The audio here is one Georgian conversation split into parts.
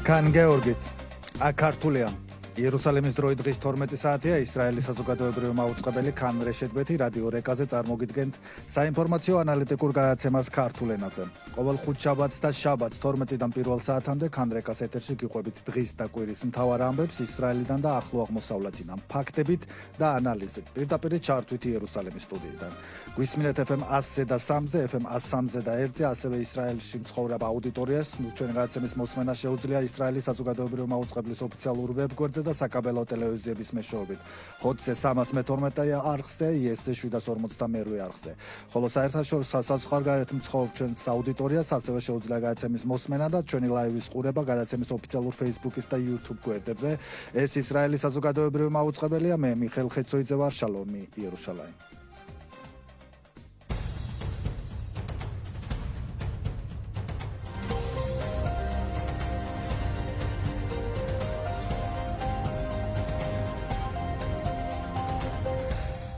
Can Georgit, Akartulia. იერუსალიმის დროით დღის 12 საათია ისრაელის საზოგადოებრივი მაუწყებელი ქან რეშეტბეთი რადიო რეკაზე წარმოგიდგენთ საინფორმაციო ანალიტიკურ გადაცემას ქართულ ენაზე. ყოველ ხუთშაბათს და შაბათს 12-დან 1 საათამდე ქან რეკას ეთერში გიყვებით დღის და კვირის მთავარ ამბებს ისრაელიდან და ახლო აღმოსავლეთიდან, ფაქტებით და ანალიზით. პირდაპირ ჩართვით იერუსალიმის სტუდიიდან. გვისმინეთ FM 100-ზე და 3-ზე, FM 103-ზე და 1-ზე, ასევე ისრაელში მცხოვრებ აუდიტორიას ჩვენ გადაცემის მოსმენა შეუძლია ისრაელის საზოგადოებრივი მაუწყებლის ოფიციალურ ვებგვერდზე და საკაბელო ტელევიზიების მეშვეობით. ჰოტზე 312 არხზე, IS-ზე 752 არხზე. ხოლო საერთაშორისო საზღვარგარეთ მცხოვრებ ჩვენს აუდიტორიას ასევე შეუძლია გადაცემის მოსმენა და ჩვენი ლაივის ყურება გადაცემის ოფიციალურ Facebook-ის და YouTube გვერდებზე. ეს ისრაელის საზოგადოებრივი მაუწყებელია, მე მიხეილ ხეცოიძე ვარ, შალომი იერუშალაიმ.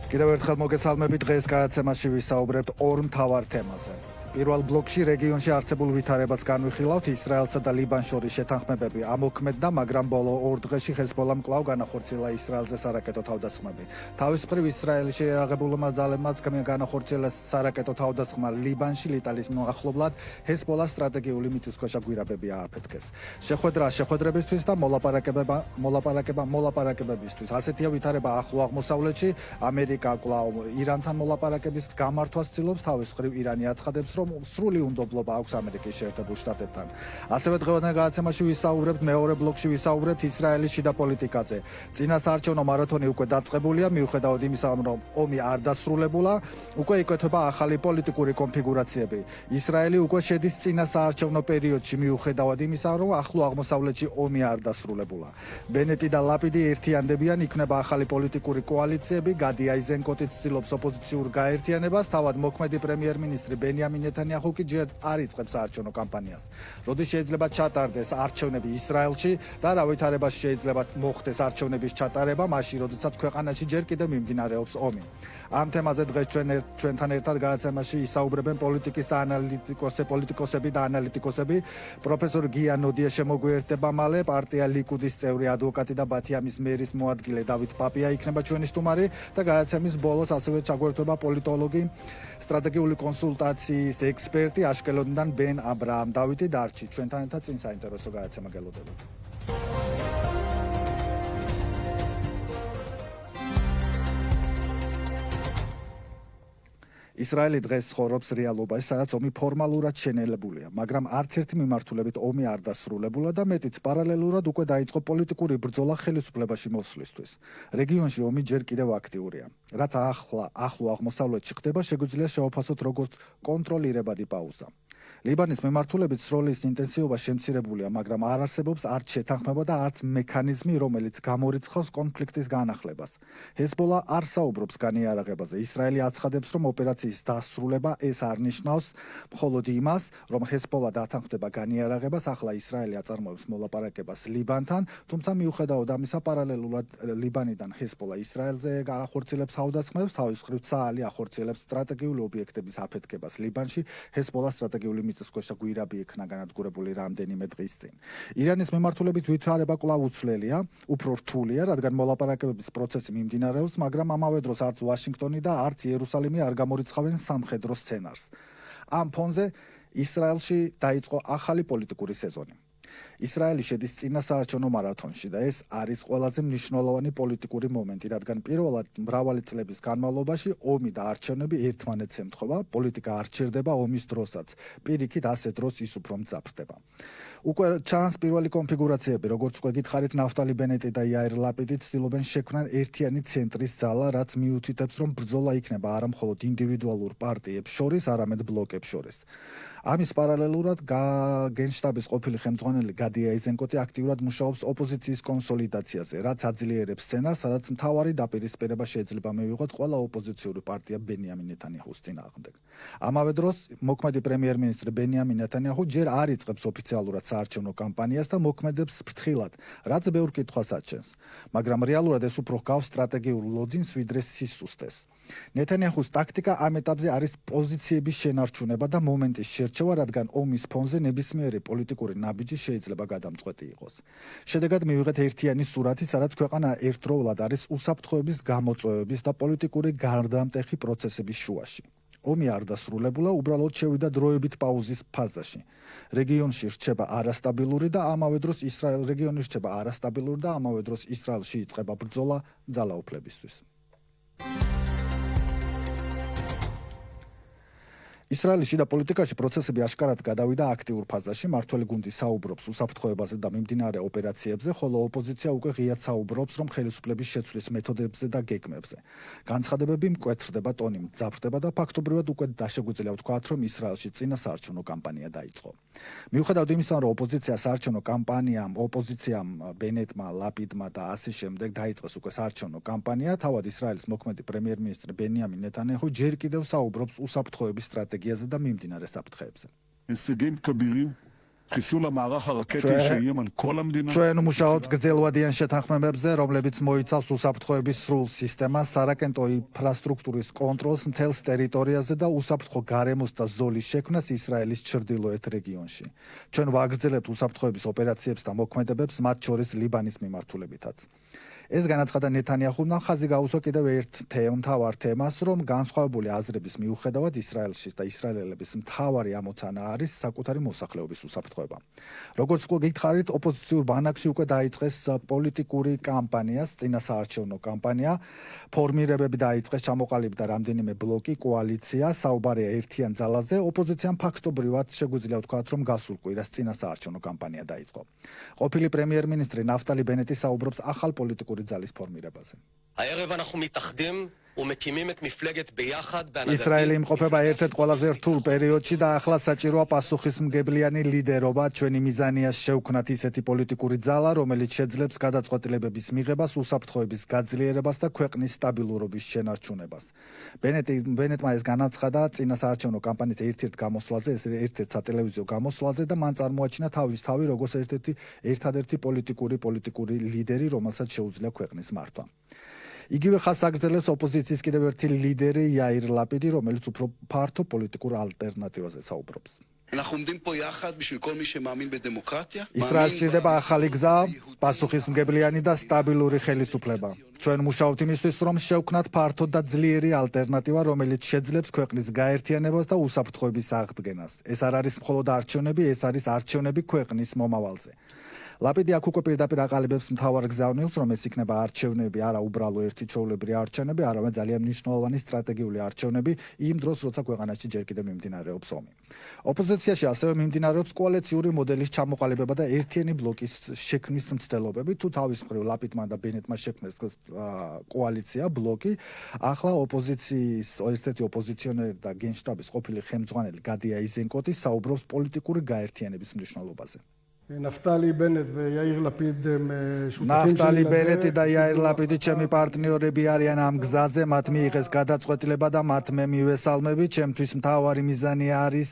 კიდევ ერთხელ მოგესალმებით, დღეს გადაცემაში ვისაუბრებთ ორ მთავარ თემაზე. პირველ ბლოკში რეგიონში არსებულ ვითარებას განვიხილავთ ისრაელსა და ლიბანს შორის შეთანხმებები ამოქმედდა, მაგრამ ბოლო ორ დღეში ჰეზბოლამ კვლავ განახორციელა ისრაელზე სარაკეტო თავდასხმები. თავის მხრივ ისრაელის შეიარაღებულმა ძალებმაც განახორციელა სარაკეტო თავდასხმა ლიბანში, ლიტალის ახლობლად ჰეზბოლას სტრატეგიული მიწისქვეშა გვირაბები ააფეთქეს. შეხვედრებისთვის და მოლაპარაკებებისთვის. ასეთია ვითარება ახლო აღმოსავლეთში. ამერიკა კვლავ ირანთან მოლაპარაკების გამართვას ცდილობს, თავის მხრივ ირანი აცხადებს, რომ სრული უნდობლობა აქვს ამერიკის შეერთებულ შტატებთან. ასევე დღევანდელ გადაცემაში ვისაუბრებთ მეორე ბლოკში ვისაუბრებთ ისრაელის შიდა პოლიტიკაზე. წინასაარჩევნო მარათონი უკვე დაწყებულია, მიუხედავად იმისა, რომ ომი არ დასრულებულა, უკვე იკვეთება ახალი პოლიტიკური კონფიგურაციები. ისრაელი უკვე შედის წინასაარჩევნო პერიოდში, მიუხედავად იმისა, რომ ახლო აღმოსავლეთში ომი არ დასრულებულა. ბენეტი და ლაპიდი ერთიანდებიან, იქნება ახალი პოლიტიკური კოალიციები, გადი აიზენკოტი ცდილობს ოპოზიციურ გაერთიანებას, თავად მოქმედი პრემიერ-მინისტრი ბენიამინ ნეთანიაჰუ კი ჯერ არ იწყებს საარჩევნო კამპანიას. როდის შეიძლება ჩატარდეს არჩევნები ისრაელში და რა ვითარებაში შეიძლება მოხდეს არჩევნების ჩატარება, მაშინ როდესაც ქვეყანაში ჯერ კიდევ მიმდინარეობს ომი. ამ თემაზე დღეს ჩვენთან ერთად გადაცემაში ისაუბრებენ პოლიტიკოსები და ანალიტიკოსები. პროფესორ გია ნოდია შემოგვიერთდება მალე, პარტია ლიკუდის წევრი ადვოკატი და ბათიამის მერის მოადგილე დავით პაპია იქნება ჩვენი სტუმარი და გადაცემის ბოლოს ასევე ჩაგვერთვება პოლიტოლოგი, სტრატეგიული კონსულტაციის ექსპერტი აშკელონიდან ბენ აბრაამ. დავითი დარჩი, ჩვენთან ერთად წინ საინტერესო გადაცემა გელოდებათ. ისრაელი დღეს ცხოვრობს რეალობაში, სადაც ომი ფორმალურად შენელებულია, მაგრამ არც ერთი მიმართულებით ომი არ დასრულებულა და მეტიც პარალელურად უკვე დაიწყო პოლიტიკური ბრძოლა ხელისუფლებაში მოსვლისთვის. რეგიონში ომი ჯერ კიდევ აქტიურია. რაც ახლო აღმოსავლეთში ხდება, შეგვიძლია შევაფასოთ როგორც კონტროლირებადი პაუზა. ლიბანის მიმართულებით სროლის ინტენსივობა შემცირებულია, მაგრამ არ არსებობს არც შეთანხმება და არც მექანიზმი, რომელიც გამორიცხავს კონფლიქტის განახლებას. ჰეზბოლა არ საუბრობს განიარაღებაზე. ისრაელი აცხადებს, რომ ოპერაციის დასრულება ეს არ ნიშნავს მხოლოდ იმას, რომ ჰეზბოლა დათანხმდება განიარაღებას, ახლა ისრაელი აწარმოებს მოლაპარაკებას ლიბანთან, თუმცა მიუხედავად ამისა, პარალელურად ლიბანიდან ჰეზბოლა ისრაელზე ახორციელებს თავდასხმებს, თავის მხრივ ცაალი ახორციელებს სტრატეგიული ობიექტების აფეთქებას ლიბანში, ჰეზბოლა სტრატეგიული მიწისქვეშა გვირაბი იქნა განადგურებული რამდენიმე დღის წინ. ირანის მიმართულებით ვითარება კვლავ უცვლელია, უფრო რთულია, რადგან მოლაპარაკებების პროცესი მიმდინარეობს, მაგრამ ამავე დროს არც ვაშინგტონი და არც იერუსალიმი არ გამორიცხავენ სამხედრო სცენარს. ამ ფონზე ისრაელში დაიწყო ახალი პოლიტიკური სეზონი. ისრაელი შედის წინასაარჩევნო მარათონში და ეს არის ყველაზე მნიშვნელოვანი პოლიტიკური მომენტი, რადგან პირველად მრავალი წლების განმავლობაში ომი და არჩევნები ერთმანეთს ემთხვევა, პოლიტიკა არ ჩერდება ომის დროსაც. პირიქით ასე დროს ის უფრო მძაფრდება. უკვე ჩანს პირველი კონფიგურაციები, როგორც უკვე გითხარით, ნაფტალი ბენეტი და იაირ ლაპიდი ცდილობენ შექმნან ერთიანი ცენტრის ძალა, რაც მიუთითებს, რომ ბრძოლა იქნება არა მხოლოდ ინდივიდუალურ პარტიებს შორის, არამედ ბლოკებს შორის. ამის პარალელურად გენშტაბის ყოფილი ხელმძღვანელი გადი აიზენკოტი აქტიურად მუშაობს ოპოზიციის კონსოლიდაციაზე, რაც აძლიერებს სცენარს, სადაც მთავარი დაპირისპირება შეიძლება მივიღოთ ყველა ოპოზიციური პარტია ბენიამინ ნეთანიაჰუს წინააღმდეგ. ამავე დროს მოქმედი პრემიერ-მინისტრი ბენიამინ ნეთანიაჰუ ჯერ არ იწყებს ოფიციალურად საარჩევნო კამპანიას და მოქმედებს ფრთხილად, რაც ბევრ კითხვას აჩენს, მაგრამ რეალურად ეს უფრო ჰგავს სტრატეგიულ ლოძინს, ვიდრე სისუსტეს. ნეთანიაჰუს ტაქტიკა ამ ეტაპზე არის პოზიციების შენარჩუნება და მომენტის შერჩევა არჩევა, რადგან ომის ფონზე ნებისმიერი პოლიტიკური ნაბიჯი შეიძლება გადამწყვეტი იყოს. შედეგად მივიღეთ ერთიანი სურათი, სადაც ქვეყანა ერთდროულად არის უსაფრთხოების გამოწვევების და პოლიტიკური გარდამტეხი პროცესების შუაში. ომი არ დასრულებულა, უბრალოდ შევიდა დროებით პაუზის ფაზაში. რეგიონში რჩება არასტაბილური და ამავე დროს ისრაელში იწყება ბრძოლა ძალაუფლებისთვის. ისრაელის შიდა პოლიტიკაში პროცესები აშკარად გადავიდა აქტიურ ფაზაში. მმართველი გუნდი საუბრობს უსაფრთხოებაზე და მიმდინარე ოპერაციებზე, ხოლო ოპოზიცია უკვე ღიად საუბრობს, რომ ხელისუფლების შეცვლის მეთოდებზე და გეგმებზე. განცხადებები მკვეთრდება, ტონი მძაფრდება და ფაქტობრივად უკვე შეგვიძლია ვთქვათ, რომ ისრაელში წინა საარჩევნო კამპანია დაიწყო. მიუხედავად იმისა, რომ ოპოზიციამ ბენეტმა, ლაპიდმა და ასე შემდეგ დაიწყეს უკვე საარჩევნო კამპანია, თავად ისრაელის მოქმედი პრემიერ-მინისტრი ბენიამინ ნეტანიაჰუ ჯერ კიდევ საუბრობს უსაფრთხოების სტრატეგიაზე და მიმდინარე საფრთხეებზე. ჩვენ მუშაობთ გრძელვადიან შეთანხმებებზე, რომლებიც მოიცავს უსაფრთხოების სრულ სისტემას, სარაკეტო ინფრასტრუქტურის კონტროლს მთელს ტერიტორიაზე და უსაფრთხო გარემოს და ზოლის შექმნას ისრაელის ჩრდილოეთ რეგიონში. ჩვენ ვაგრძელებთ უსაფრთხოების ოპერაციებს და მოქმედებებს, მათ შორის ლიბანის მიმართულებითაც. ეს განაცხადა ნეთანიაჰუმ ხაზი გაუსვა კიდევ ერთ მთავარ თემას, რომ განსხვავებული აზრების მიუხედავად ისრაელში და ისრაელელების მთავარი ამოცანა არის საკუთარი მოსახლეობის უსაფრთხოება. როგორც უკვე გითხარით, ოპოზიციურ ბანაკში უკვე დაიწყეს პოლიტიკური კამპანიას, წინასაარჩევნო კამპანია, ფორმირებები დაიწყეს, ჩამოყალიბდა რამდენიმე ბლოკი, კოალიცია, საუბარია ერთიან ძალაზე, ოპოზიციამ ფაქტობრივად შეგვიძლია ვთქვათ, რომ გასულ კვირას წინასაარჩევნო კამპანია დაიწყო. ყოფილი პრემიერ-მინისტრი ნაფტალი ბენეტი საუბრობს ახალ პოლიტიკურ ძალის ფორმირებაზე. ისრაელი იმყოფება ერთ-ერთ ყველაზე რთულ პერიოდში და ახლა საჭიროა პასუხისმგებლიანი ლიდერობა. ჩვენი მიზანია შევქმნათ ისეთი პოლიტიკური ძალა, რომელიც შეძლებს გადაწყვეტილებების მიღებას, უსაფრთხოების გაძლიერებას და ქვეყნის სტაბილურობის შენარჩუნებას. ბენეტმა ეს განაცხადა წინასაარჩევნო კამპანიის ერთ-ერთ სატელევიზიო გამოსვლაზე და მან წარმოაჩინა თავის თავი როგორც ერთადერთი პოლიტიკური ლიდერი, რომელსაც შეუძლია ქვეყნის მართვა. იგივე ხაზს აგრძელებს ოპოზიციის კიდევ ერთი ლიდერი იაირ ლაპიდი, რომელიც უფრო ფართო პოლიტიკურ ალტერნატივაზე საუბრობს. ისრაელს სჭირდება ახალი გზა, პასუხისმგებლიანი და სტაბილური ხელისუფლება. ჩვენ მუშაობთ იმისთვის, რომ შევქმნათ ფართო და ძლიერი ალტერნატივა, რომელიც შეძლებს ქვეყნის გაერთიანებას და უსაფრთხოების აღდგენას. ეს არ არის მხოლოდ არჩევნები, ეს არის არჩევნები ქვეყნის მომავალზე. ლაპიდი აქ უკვე პირდაპირ აყალიბებს მთავარ გზავნილს, რომ ეს იქნება არჩევნები, არა უბრალო ერთი ჩვეულებრივი არჩევნები, არამედ ძალიან მნიშვნელოვანი სტრატეგიული არჩევნები იმ დროს, როცა ქვეყანაში ჯერ კიდევ მიმდინარეობს ომი. ოპოზიციაში ასევე მიმდინარეობს კოალიციური მოდელის ჩამოყალიბება და ერთიანი ბლოკის შექმნის მცდელობები. თუ თავის მხრივ ლაპიდმა და ბენეტმა შექმნეს კოალიცია, ბლოკი, ახლა ოპოზიციის ერთ-ერთი ოპოზიციონერი და გენშტაბის ყოფილი ხელმძღვანელი გადი აიზენკოტი საუბრობს პოლიტიკური გაერთიანების მნიშვნელობაზე. ნაფტალი ბენეტი და იაირ ლაპიდი ჩემი პარტნიორები არიან ამ გზაზე, მათ მიიღეს გადაწყვეტილება და მათ მე მივესალმები. ჩემთვის მთავარი მიზანი არის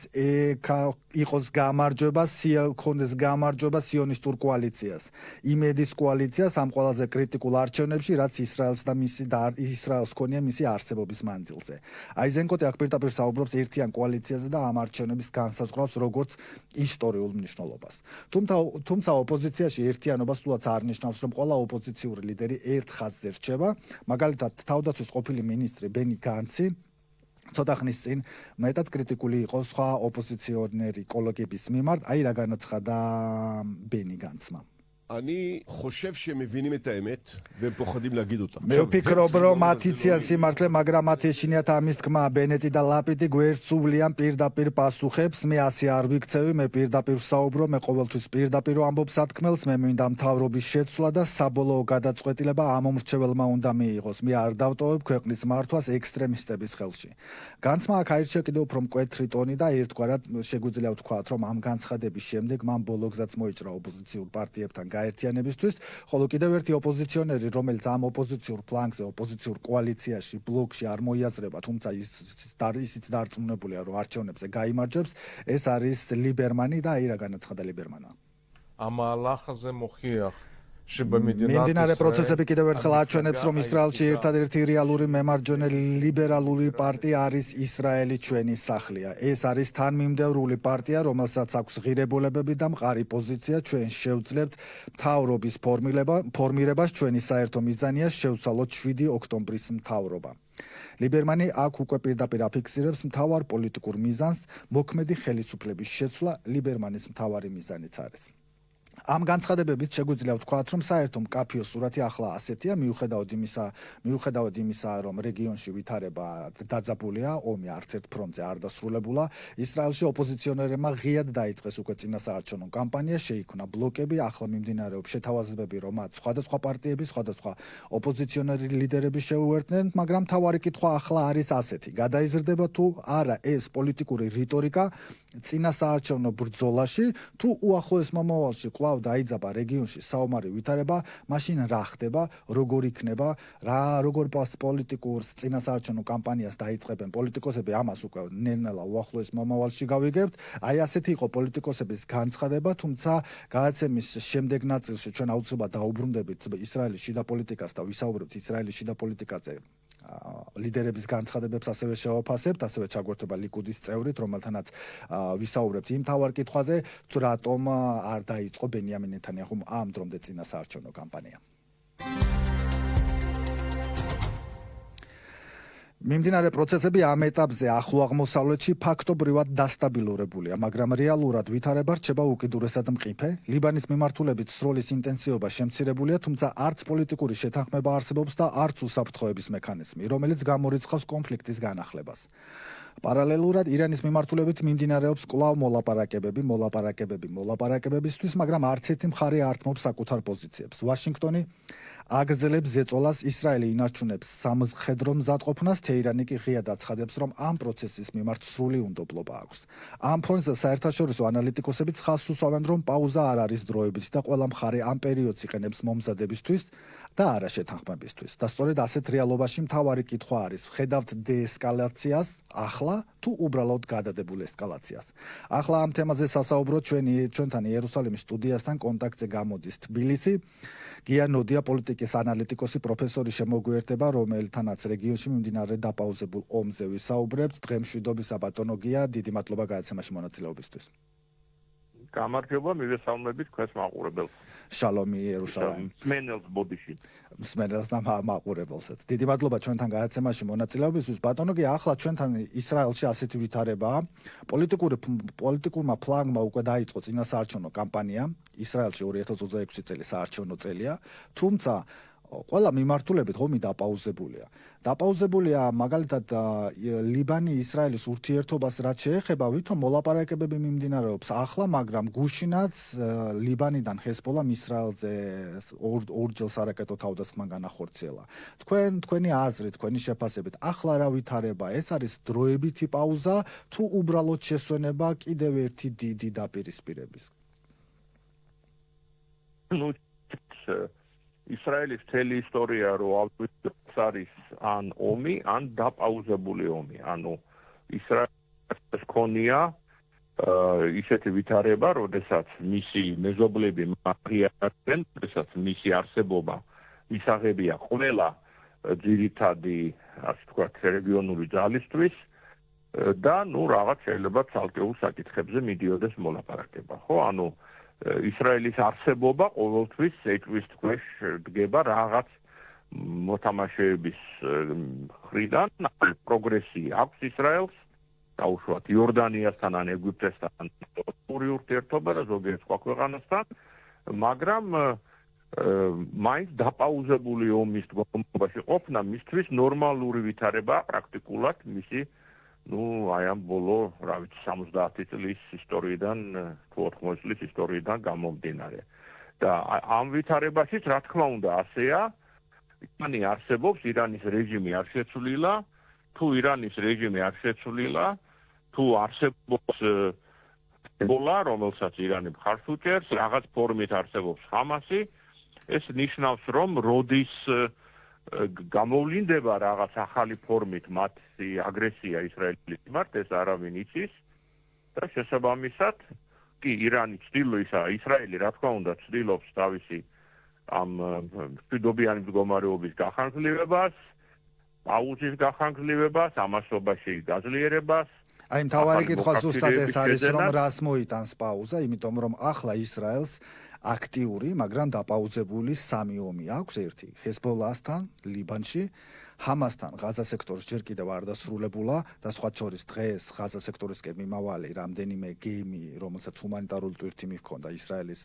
იყოს გამარჯვება, ქონდეს გამარჯვება სიონისტურ კოალიციას. იმედის კოალიციას ამ ყველაზე კრიტიკულ არჩევნებში, რაც ისრაელს ქონია მისი არსებობის მანძილზე. აიზენკოტი აქ პირდაპირ საუბრობს ერთიან კოალიციაზე და ამ არჩევნების განსაზღვრავს როგორც ისტორიულ მნიშვნელობას. თუმცა ოპოზიციაში ერთიანობა სულაც არ ნიშნავს, რომ ყველა ოპოზიციური ლიდერი ერთ ხაზზე რჩება. მაგალითად, თავდაცვის ყოფილი მინისტრი ბენი განცი ცოტა ხნის წინ მეტად კრიტიკული იყო სხვა ოპოზიციონერი კოლეგების მიმართ, აი რა განაცხადა ბენი განცმა. אני חושב שהם מבינים את האמת והם פוחדים להגיד אותה. მე ვფიქრობ, რომ მათ იციან სიმართლე, მაგრამ მათ ეშინიათ ამის თქმა. ბენეტი და ლაპიდი გვერდსუვლიან პირდაპირ პასუხებს. მე ასე არ ვიქცევი, მე პირდაპირ ვსაუბრო, მე ყოველთვის პირდაპირ ვამბობ სათქმელს, მე მინდა მთავრობის შეცვლა და საბოლოო გადაწყვეტილება ამ მომრჩეველმა უნდა მიიღოს. მე არ დავტოვებ ქვეყნის მართვას ექსტრემისტების ხელში. განცმა აქ აირჩია კიდევ უფრო მკვეთრი ტონი და ერთგვარად შეგვიძლია ვთქვათ, რომ ამ განცხადების შემდეგ მან ბოლო გზაც მოიჭრა ოპოზიციურ პარტიებთან გაერთიანებისთვის, ხოლო კიდევ ერთი ოპოზიციონერი, რომელიც ამ ოპოზიციურ ფლანგზე, ოპოზიციურ კოალიციაში, ბლოკში არ მოიაზრება, თუმცა ისიც დარწმუნებულია, რომ არჩევნებზე გაიმარჯვებს, ეს არის ლიბერმანი და აი რა განაცხადა ლიბერმანმა. המהלך הזה מוכיח მიმდინარე პროცესები კიდევ ერთხელ აჩვენებს, რომ ისრაელში ერთადერთი რეალური მემარჯვენე ლიბერალური პარტია არის ისრაელი ჩვენი სახლია. ეს არის თანმიმდევრული პარტია, რომელსაც აქვს ღირებულებები და მყარი პოზიცია. ჩვენ შევძლებთ მთავრობის ფორმირებას. ჩვენი საერთო მიზანია შევცვალოთ 7 ოქტომბრის მთავრობა. ლიბერმანი აქ უკვე პირდაპირ აფიქსირებს მთავარ პოლიტიკურ მიზანს, მოქმედი ხელისუფლების შეცვლა ლიბერმანის მთავარი მიზანიც არის. ამ განცხადებებით შეგვიძლია ვთქვათ, რომ საერთო მკაფიო სურათი ახლა ასეთია, მიუხედავად იმისა, რომ რეგიონში ვითარება დაძაბულია, ომი არც ერთ ფრონტზე არ დასრულებულა, ისრაელში ოპოზიციონერებმა ღიად დაიწყეს უკვე წინასაარჩევნო კამპანია, შეიქმნა ბლოკები, ახლა მიმდინარეობს შეთავაზებები, რომ მათ სხვადასხვა პარტიები, სხვადასხვა ოპოზიციონერი ლიდერები შეუერთდნენ, მაგრამ მთავარი კითხვა ახლა არის ასეთი: გადაიზრდება თუ არა ეს პოლიტიკური რიტორიკა წინასაარჩევნო ბრძოლაში, თუ უახლოეს მომავალში კვლავ დაიძაბა რეგიონში საომარი ვითარება, მაშინ რა ხდება, როგორ იქნება, როგორ პოლიტიკურ წინასაარჩევნო კამპანიას დაიწყებენ პოლიტიკოსები, ამას უკვე ნელ-ნელა უახლოეს მომავალში გავიგებთ. აი ასეთი იყო პოლიტიკოსების განცხადება, თუმცა გადაცემის შემდეგ ნაწილში ჩვენ აუცილებლად დაუბრუნდებით ისრაელის შიდა პოლიტიკას და ვისაუბრებთ ისრაელის შიდა პოლიტიკაზე. ლიდერების განცხადებებს ასევე შევაფასებთ, ასევე ჩაგვერთვება ლიკუდის წევრით, რომელთანაც ვისაუბრებთ იმ თავარ კითხვაზე, თუ რატომ არ დაიწყო ბენიამინ ნეთანიაჰუმ ამ დრომდე წინასაარჩევნო კამპანია. მიმდინარე პროცესები ამ ეტაპზე ახლო აღმოსავლეთში ფაქტობრივად დასტაბილურებულია, მაგრამ რეალურად ვითარება რჩება უკიდურესად მყიფე. ლიბანის მიმართულებით სროლის ინტენსივობა შემცირებულია, თუმცა არც პოლიტიკური შეთანხმება არსებობს და არც უსაფრთხოების მექანიზმი, რომელიც გამორიცხავს კონფლიქტის განახლებას. პარალელურად ირანის მიმართულებით მიმდინარეობს კვლავ მოლაპარაკებებისთვის, მაგრამ არც ერთი მხარე არ თმობს საკუთარ პოზიციებს. ვაშინგტონი აგრძელებს ზეწოლას, ისრაელი ინარჩუნებს სამხედრო მზადყოფნას, თეირანი კი ღიად აცხადებს, რომ ამ პროცესის მიმართ სრული უნდობლობა აქვს. ამ ფონზე საერთაშორისო ანალიტიკოსები ხაზს უსვამენ, რომ პაუზა არ არის დროებით და ყველა მხარე ამ პერიოდს იყენებს მომზადებისთვის და არა შეთანხმებისთვის. და სწორედ ასეთ რეალობაში მთავარი კითხვა არის: ვხედავთ დეესკალაციას ახლა თუ უბრალოდ გადადებულ ესკალაციას? ახლა ამ თემაზე სასაუბროდ ჩვენთან იერუსალიმის სტუდიასთან კონტაქტზე გამოდის თბილისი. გია ნოდია, პოლიტიკის ანალიტიკოსი, პროფესორი შემოგვიერთება, რომელთანაც რეგიონში მიმდინარე დაპაუზებულ ომზე ვისაუბრებთ. დღემშვიდობისა ბატონო გია, დიდი მადლობა გადაცემაში მონაწილეობისთვის. გამარჯობა, მივესალმებით თქვენს მაყურებელს. შალომი იერუსალიმ. მსმენელს ბოდიში. მსმენელს და მაყურებელსაც. დიდი მადლობა ჩვენთან გადაცემაში მონაწილეობისთვის. ბატონო გია, ახლა ჩვენთან ისრაელში ასეთი ვითარებაა. პოლიტიკურმა ფლანგმა უკვე დაიწყო წინასაარჩევნო კამპანია. ისრაელში 2026 წელი საარჩევნო წელია, თუმცა ყველა მიმართულებით ომი დაპაუზებულია. დაპაუზებულია მაგალითად ლიბანი ისრაელის ურთიერთობას რაც შეეხება, ვითომ მოლაპარაკებები მიმდინარეობს ახლა, მაგრამ გუშინაც ლიბანიდან ჰეზბოლამ ისრაელზე ორჯერ სარაკეტო თავდასხმა განახორციელა. თქვენი აზრი, თქვენი შეფასებით, ახლა რა ვითარება? ეს არის დროებითი პაუზა თუ უბრალოდ შესვენება კიდევ ერთი დიდი დაპირისპირების? ისრაელის მთელი ისტორია რო ავწვით არის ან ომი, ან დაპაუზებული ომი. ანუ ისრაელს ქონია ისეთი ვითარება, როდესაც მისი მეზობლები მაგიარდნენ, როდესაც მისი არსებობა მისაღებია ყველა ძირითადი, ასე ვთქვათ, რეგიონული ძალისთვის და რაღაც შეიძლება ცალკეულ საკითხებზე მიდიოდეს მოლაპარაკება, ხო? ანუ ისრაელის არსებობა ყოველთვის ეჭვის ქვეშ დგება რაღაც მოთამაშეების მხრიდან, პროგრესი აქვს ისრაელს, დაუშვათ იორდანიასთან ან ეგვიპტესთან ორი ურთიერთობა და ზოგიერთ სხვა ქვეყანასთან, მაგრამ მაინც დაპაუზებული ომის დგომაში ყოფნა მისთვის ნორმალური ვითარება პრაქტიკულად მისი აი ამ ბოლო, რა ვიცი, 70 წლის ისტორიიდან, თუ 80 წლის ისტორიიდან გამომდინარე. და ამ ვითარებაშიც, რა თქმა უნდა, ასეა, ირანი არსებობს, ირანის რეჟიმი არ შეცვლილა, თუ ირანის რეჟიმი არ შეცვლილა, თუ არსებობს ჰეზბოლა, რომელსაც ირანი მხარს უჭერს, რაღაც ფორმით არსებობს ჰამასი, ეს ნიშნავს, რომ როდის გამოვლინდება რაღაც ახალი ფორმით მათი აგრესია ისრაელის მიმართ, ეს არავინ იცის და შესაბამისად კი ისრაელი რა თქმა უნდა ცდილობს თავისი ამ მშვიდობიანი მდგომარეობის გახანგრძლივებას, პაუზის გახანგრძლივებას, ამასობაში გაძლიერებას. აი მთავარი კითხვა ზუსტად ეს არის, რომ რას მოიტანს პაუზა, იმიტომ რომ ახლა ისრაელს აქტიური, მაგრამ დაპაუზებული სამი ომი აქვს, ერთი ჰეზბოლასთან ლიბანში, ჰამასთან ღაზა სექტორს ჯერ კიდევ არ დასრულებულა და სხვა შორის დღეს ღაზა სექტორისკენ მიმავალი რამდენიმე გემი, რომელსაც ჰუმანიტარული ტვირთი მიჰქონდა ისრაელის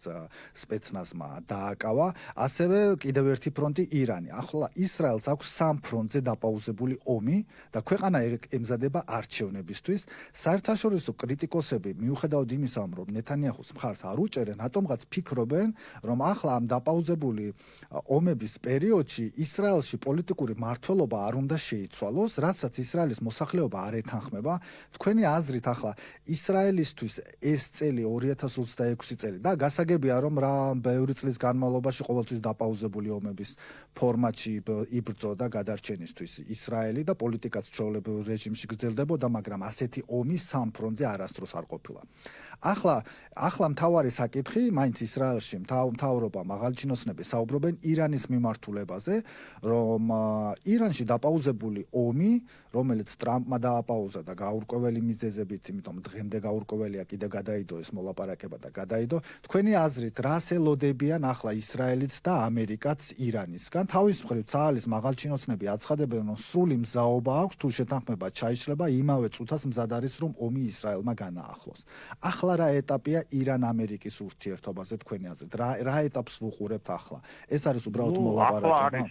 სპეცნაზმა დააკავა, ასევე კიდევ ერთი ფრონტი ირანი. ახლა ისრაელს აქვს სამ ფრონტზე დაპაუზებული ომი და ქვეყანა ემზადება არჩევნებისთვის. საერთაშორისო კრიტიკოსები მიუხედავად იმისა, რომ ნეთანიაჰუს მხარს არ უჭერენ, ატომღაც ფიქრობენ, რომ ახლა ამ დაპაუზებული ომების პერიოდში ისრაელში პოლიტიკური მართლობა არ უნდა შეიცვალოს, რასაც ისრაელის მოსახლეობა არ ეთანხმება. თქვენი აზრით ახლა ისრაელისთვის ეს წელი 2026 წელი და გასაგებია რომ რა ბევრი წლის განმავლობაში ყოველთვის დაპაუზებული ომების ფორმატში იბრძოდა გადარჩენისთვის ისრაელი და პოლიტიკაც ჩვეულებრივ რეჟიმში გრძელდებოდა, მაგრამ ასეთი ომი სამ ფრონტზე არასდროს არ ყოფილა. ახლა მთავარი საკითხი მაინც ისრაელში მთავრობა მაღალჩინოსნები საუბრობენ ირანის მიმართულებაზე, რომ ირანში დაპაუზებული ომი, რომელიც ტრამპმა დააპაუზა და გაურკვეველი მიზეზებით, იმიტომ დღემდე გაურკვეველია, კიდევ გადაიდო ეს მოლაპარაკება და გადაიდო. თქვენი აზრით, რას ელოდებიან ახლა ისრაელიც და ამერიკაც ირანისგან? თავის მხრივ ცაალის მაღალჩინოსნები აცხადებენ, რომ სრული მზაობა აქვს, თუ შეთანხმება ჩაიშლება, იმავე წუთას მზად არის, რომ ომი ისრაელმა განაახლოს. ახლა რა ეტაპია ირან-ამერიკის ურთიერთობაზე თქვენი აზრით? რა ეტაპს ვუყურებთ ახლა? ეს არის უბრალოდ მოლაპარაკება?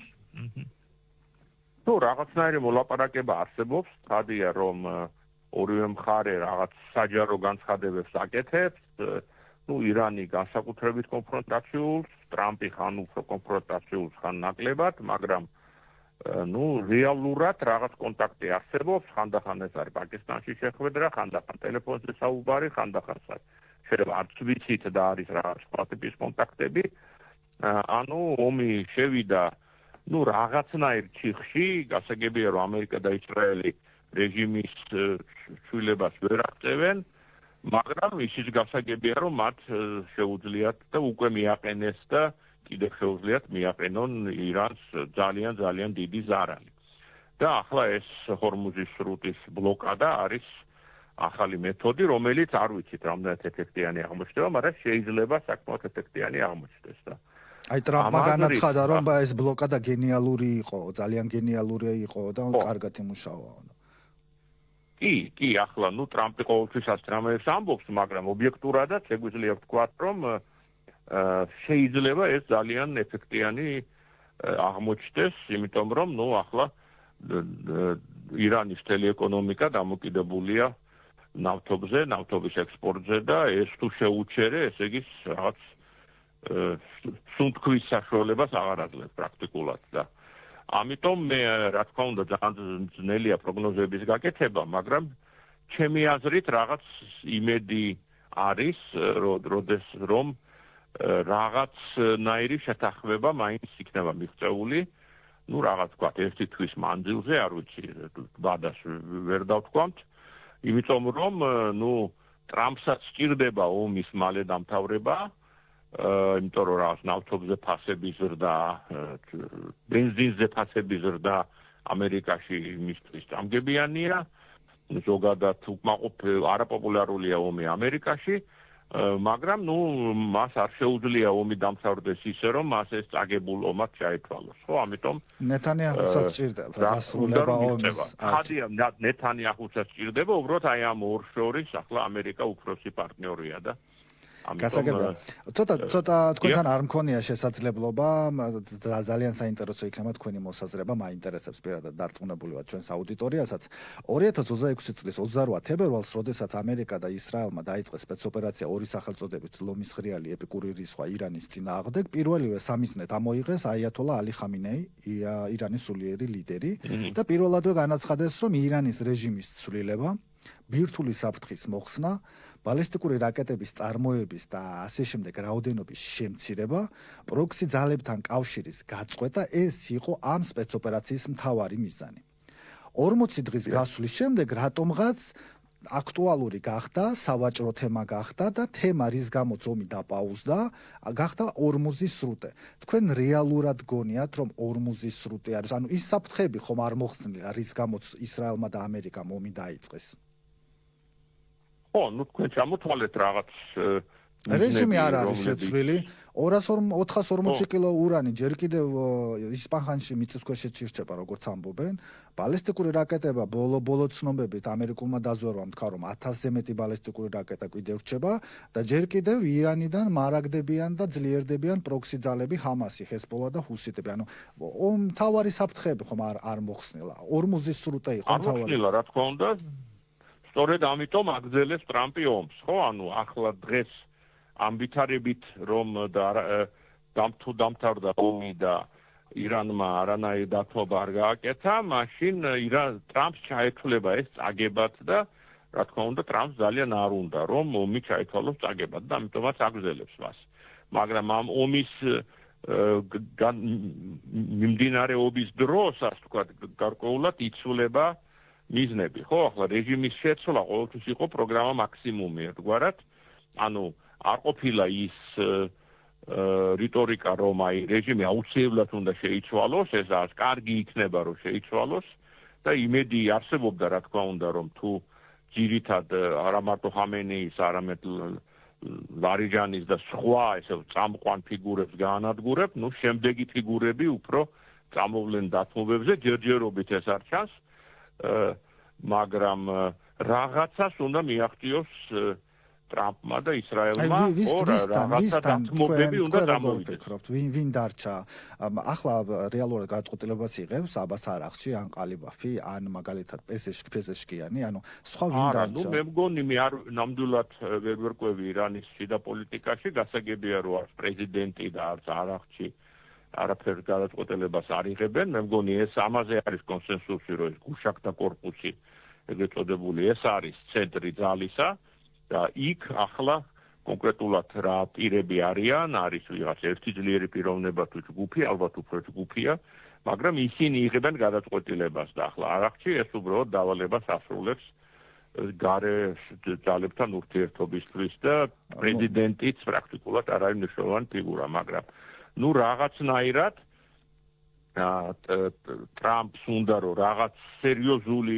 რაღაცნაირი მოლაპარაკება არსებობს, ხადია რომ ორივე მხარე რაღაც საჯარო განცხადებებს აკეთებს, ირანი განსაკუთრებით კონფრონტაციულს, ტრამპი ხან უფრო კონფრონტაციულს, ხან ნაკლებად, მაგრამ რეალურად რაღაც კონტაქტი არსებობს, ხანდახან ეს არის პაკისტანში შეხვედრა, ხანდახან ტელეფონზე საუბარი, ხანდახან შეიძლება არც ვიცით და არის რაღაც სხვა ტიპის კონტაქტები. ომი შევიდა რაღაცნაირ ჩიხში, გასაგებია რომ ამერიკა და ისრაელი რეჟიმის ცვლილებას ვერ აღწევენ, მაგრამ ისიც გასაგებია რომ მათ შეუძლიათ და უკვე მიაყენეს და კიდევ შეუძლიათ მიაყენონ ირანს ძალიან დიდი ზარალი. და ახლა ეს ჰორმუზის სრუტის ბლოკადა არის ახალი მეთოდი, რომელიც არ ვიცით რამდენად ეფექტიანი აღმოჩნდება, მაგრამ შეიძლება საკმაოდ ეფექტიანი აღმოჩნდეს და აი ტრამპმა განაცხადა, რომ ეს ბლოკადა გენიალური იყო, ძალიან გენიალური იყო და კარგად იმუშავა. კი, ახლა ტრამპი ყოველთვისაც რამეს ამბობს, მაგრამ ობიექტურადაც შეგვიძლია ვთქვათ, რომ შეიძლება ეს ძალიან ეფექტიანი აღმოჩნდეს, იმიტომ რომ ახლა ირანის ტელეეკონომიკა დამოკიდებულია ნავთობზე, ნავთობის ექსპორტზე და ეს თუ შეუჩერე, ესე იგი რაღაც სუნთქვის საშუალებას აღარ აძლევს პრაქტიკულად და ამიტომ მე რა თქმა უნდა ძალიან ძნელია პროგნოზების გაკეთება, მაგრამ ჩემი აზრით რაღაც იმედი არის, რომ რაღაცნაირი შეთანხმება მაინც იქნება მიღწეული, რაღაც თქვა ერთი თვის მანძილზე, არ ვიცი, ვადას ვერ დავთქვამთ, იმიტომ რომ ტრამპსაც სჭირდება ომის მალე დამთავრება, იმიტომ რომ რაღაც ნავთობზე ფასების ზრდა, ბენზინზე ფასების ზრდა ამერიკაში მისთვის წამგებიანია, ზოგადად უკმაყოფილ არაპოპულარულია ომი ამერიკაში, მაგრამ მას არ შეუძლია ომი დამთავრდეს ისე, რომ მას ეს წაგებულ ომად ჩაეთვალოს. ხო, ამიტომ ნეთანიაჰუსაც სჭირდება დასრულება ომის. ხადია, ნეთანიაჰუსაც სჭირდება, უბრალოდ აი ამ ორ შორის ახლა ამერიკა უფროსი პარტნიორია და გასაგებია. ცოტა თქვენთან არ მქონია შესაძლებლობა, ძალიან საინტერესო იქნება თქვენი მოსაზრება, მაინტერესებს პირადად დარწმუნებული ვარ ჩვენს აუდიტორიასაც. 2026 წლის 28 თებერვალს, როდესაც ამერიკა და ისრაელმა დაიწყეს სპეცოპერაცია ორი სახელწოდებით ლომის ღრიალი ეპიკური რისხვა ირანის წინააღმდეგ, პირველივე სამიზნედ ამოიღეს აიათოლა ალი ხამინეი, ირანის სულიერი ლიდერი და პირველადვე განაცხადეს, რომ ირანის რეჟიმის ცვლილება, ბირთვული საფრთხის მოხსნა, ბალისტიკური რაკეტების წარმოების და ასე შემდეგ რაოდენობის შემცირება, პროქსი ძალებთან კავშირის გაწყვეტა, ეს იყო ამ სპეცოპერაციის მთავარი მიზანი. 40 დღის გასვლის შემდეგ რატომღაც აქტუალური გახდა, სავაჭრო თემა გახდა და თემა რის გამოც ომი დაპაუზდა, გახდა ორმუზის სრუტე. თქვენ რეალურად გონიათ, რომ ორმუზის სრუტე არის, ანუ ის საფრთხეები ხომ არ მოხსნილა, რის გამოც ისრაელმა და ამერიკამ ომი დაიწყეს? ხო, ნუ თქვენ ჩამოთვალეთ რაღაც რეჟიმი არ არის შეცვლილი. 440 კილო ურანი ჯერ კიდევ ისპაჰანში მიწისქვეშეთ ირჩება, როგორც ამბობენ. ბალისტიკური რაკეტება ბოლო ცნობებით ამერიკულმა დაზვერვამ თქვა, რომ 1000-ზე მეტი ბალისტიკური რაკეტა კიდევ რჩება და ჯერ კიდევ ირანიდან მარაგდებიან და ძლიერდებიან პროქსი ძალები ჰამასი, ჰეზბოლა და ჰუსიტები. ანუ მთავარი საფრთხეები ხომ არ მოხსნილა. ორმუზის სრუტე იყო მთავარი. არ მოხსნილა, რა თქმა უნდა. სწორედ ამიტომ აგრძელებს ტრამპი ომს, ხო? ანუ ახლა დღეს ამბითარებით რომ დამთავრდა ომი და ირანმა არანაირი დათმობა არ გააკეთა, მაშინ ტრამპს ჩაეთვლება ეს წაგებად და რა თქმა უნდა ტრამპს ძალიან არ უნდა რომ ომი ჩაეთვალოს წაგებად და ამიტომაც აგრძელებს მას. მაგრამ ამ ომის მიმდინარეობის დროს, ასე ვთქვათ, გარკვეულად იცვლება მიზნები, ხო? ახლა რეჟიმის შეცვლა ყოველთვის იყო პროგრამა მაქსიმუმი, ერთგვარად. ანუ არ ყოფილა ის რიტორიკა, რომ აი რეჟიმი აუცილებლად უნდა შეიცვალოს, ეს არის კარგი იქნება, რომ შეიცვალოს და იმედი არსებობდა, რა თქმა უნდა, რომ თუ ძირითად არა მარტო ხამენეის, არამედ ლარიჯანის და სხვა ესე წამყვან ფიგურებს გაანადგურებ, ნუ შემდეგი ფიგურები უფრო წამოვლენ დათმობებზე, ჯერჯერობით ეს არ ჩანს, მაგრამ რაღაცას უნდა მიაღწიოს ტრამპმა და ისრაელმა, რაღაცა დათმობები უნდა დამოვიდეს. ვინ დარჩა? ახლა რეალურად გადაწყვეტილებას იღებს აბას არახში, ან ყალიბაფი, ან მაგალითად პეზეშკიანი, ანუ სხვა ვინ დარჩა? ნუ მე მგონი მე არ ნამდვილად ვერ ვერკვევი ირანის შიდა პოლიტიკაში, გასაგებია რომ არის პრეზიდენტი და არც არახში არაფერს გადაწყვეტილებას არ იღებენ. მე მგონი ეს ამაზე არის კონსენსუსი, რომ ეს გუშაკთა კორპუსი, ეგრეთ წოდებული, ეს არის ცენტრი ძალისა. და იქ ახლა კონკრეტულად რა პირები არიან, არის ვიღაც ერთი ძლიერი პიროვნება თუ ჯგუფი, ალბათ უფრო ჯგუფია, მაგრამ ისინი იღებენ გადაწყვეტილებას და ახლა არახში ეს უბრალოდ დავალებას ასრულებს გარე ძალებთან ურთიერთობისთვის და პრეზიდენტიც პრაქტიკულად არ არის მნიშვნელოვანი ფიგურა, მაგრამ ნუ რაღაცნაირად ტრამპს უნდა რომ რაღაც სერიოზული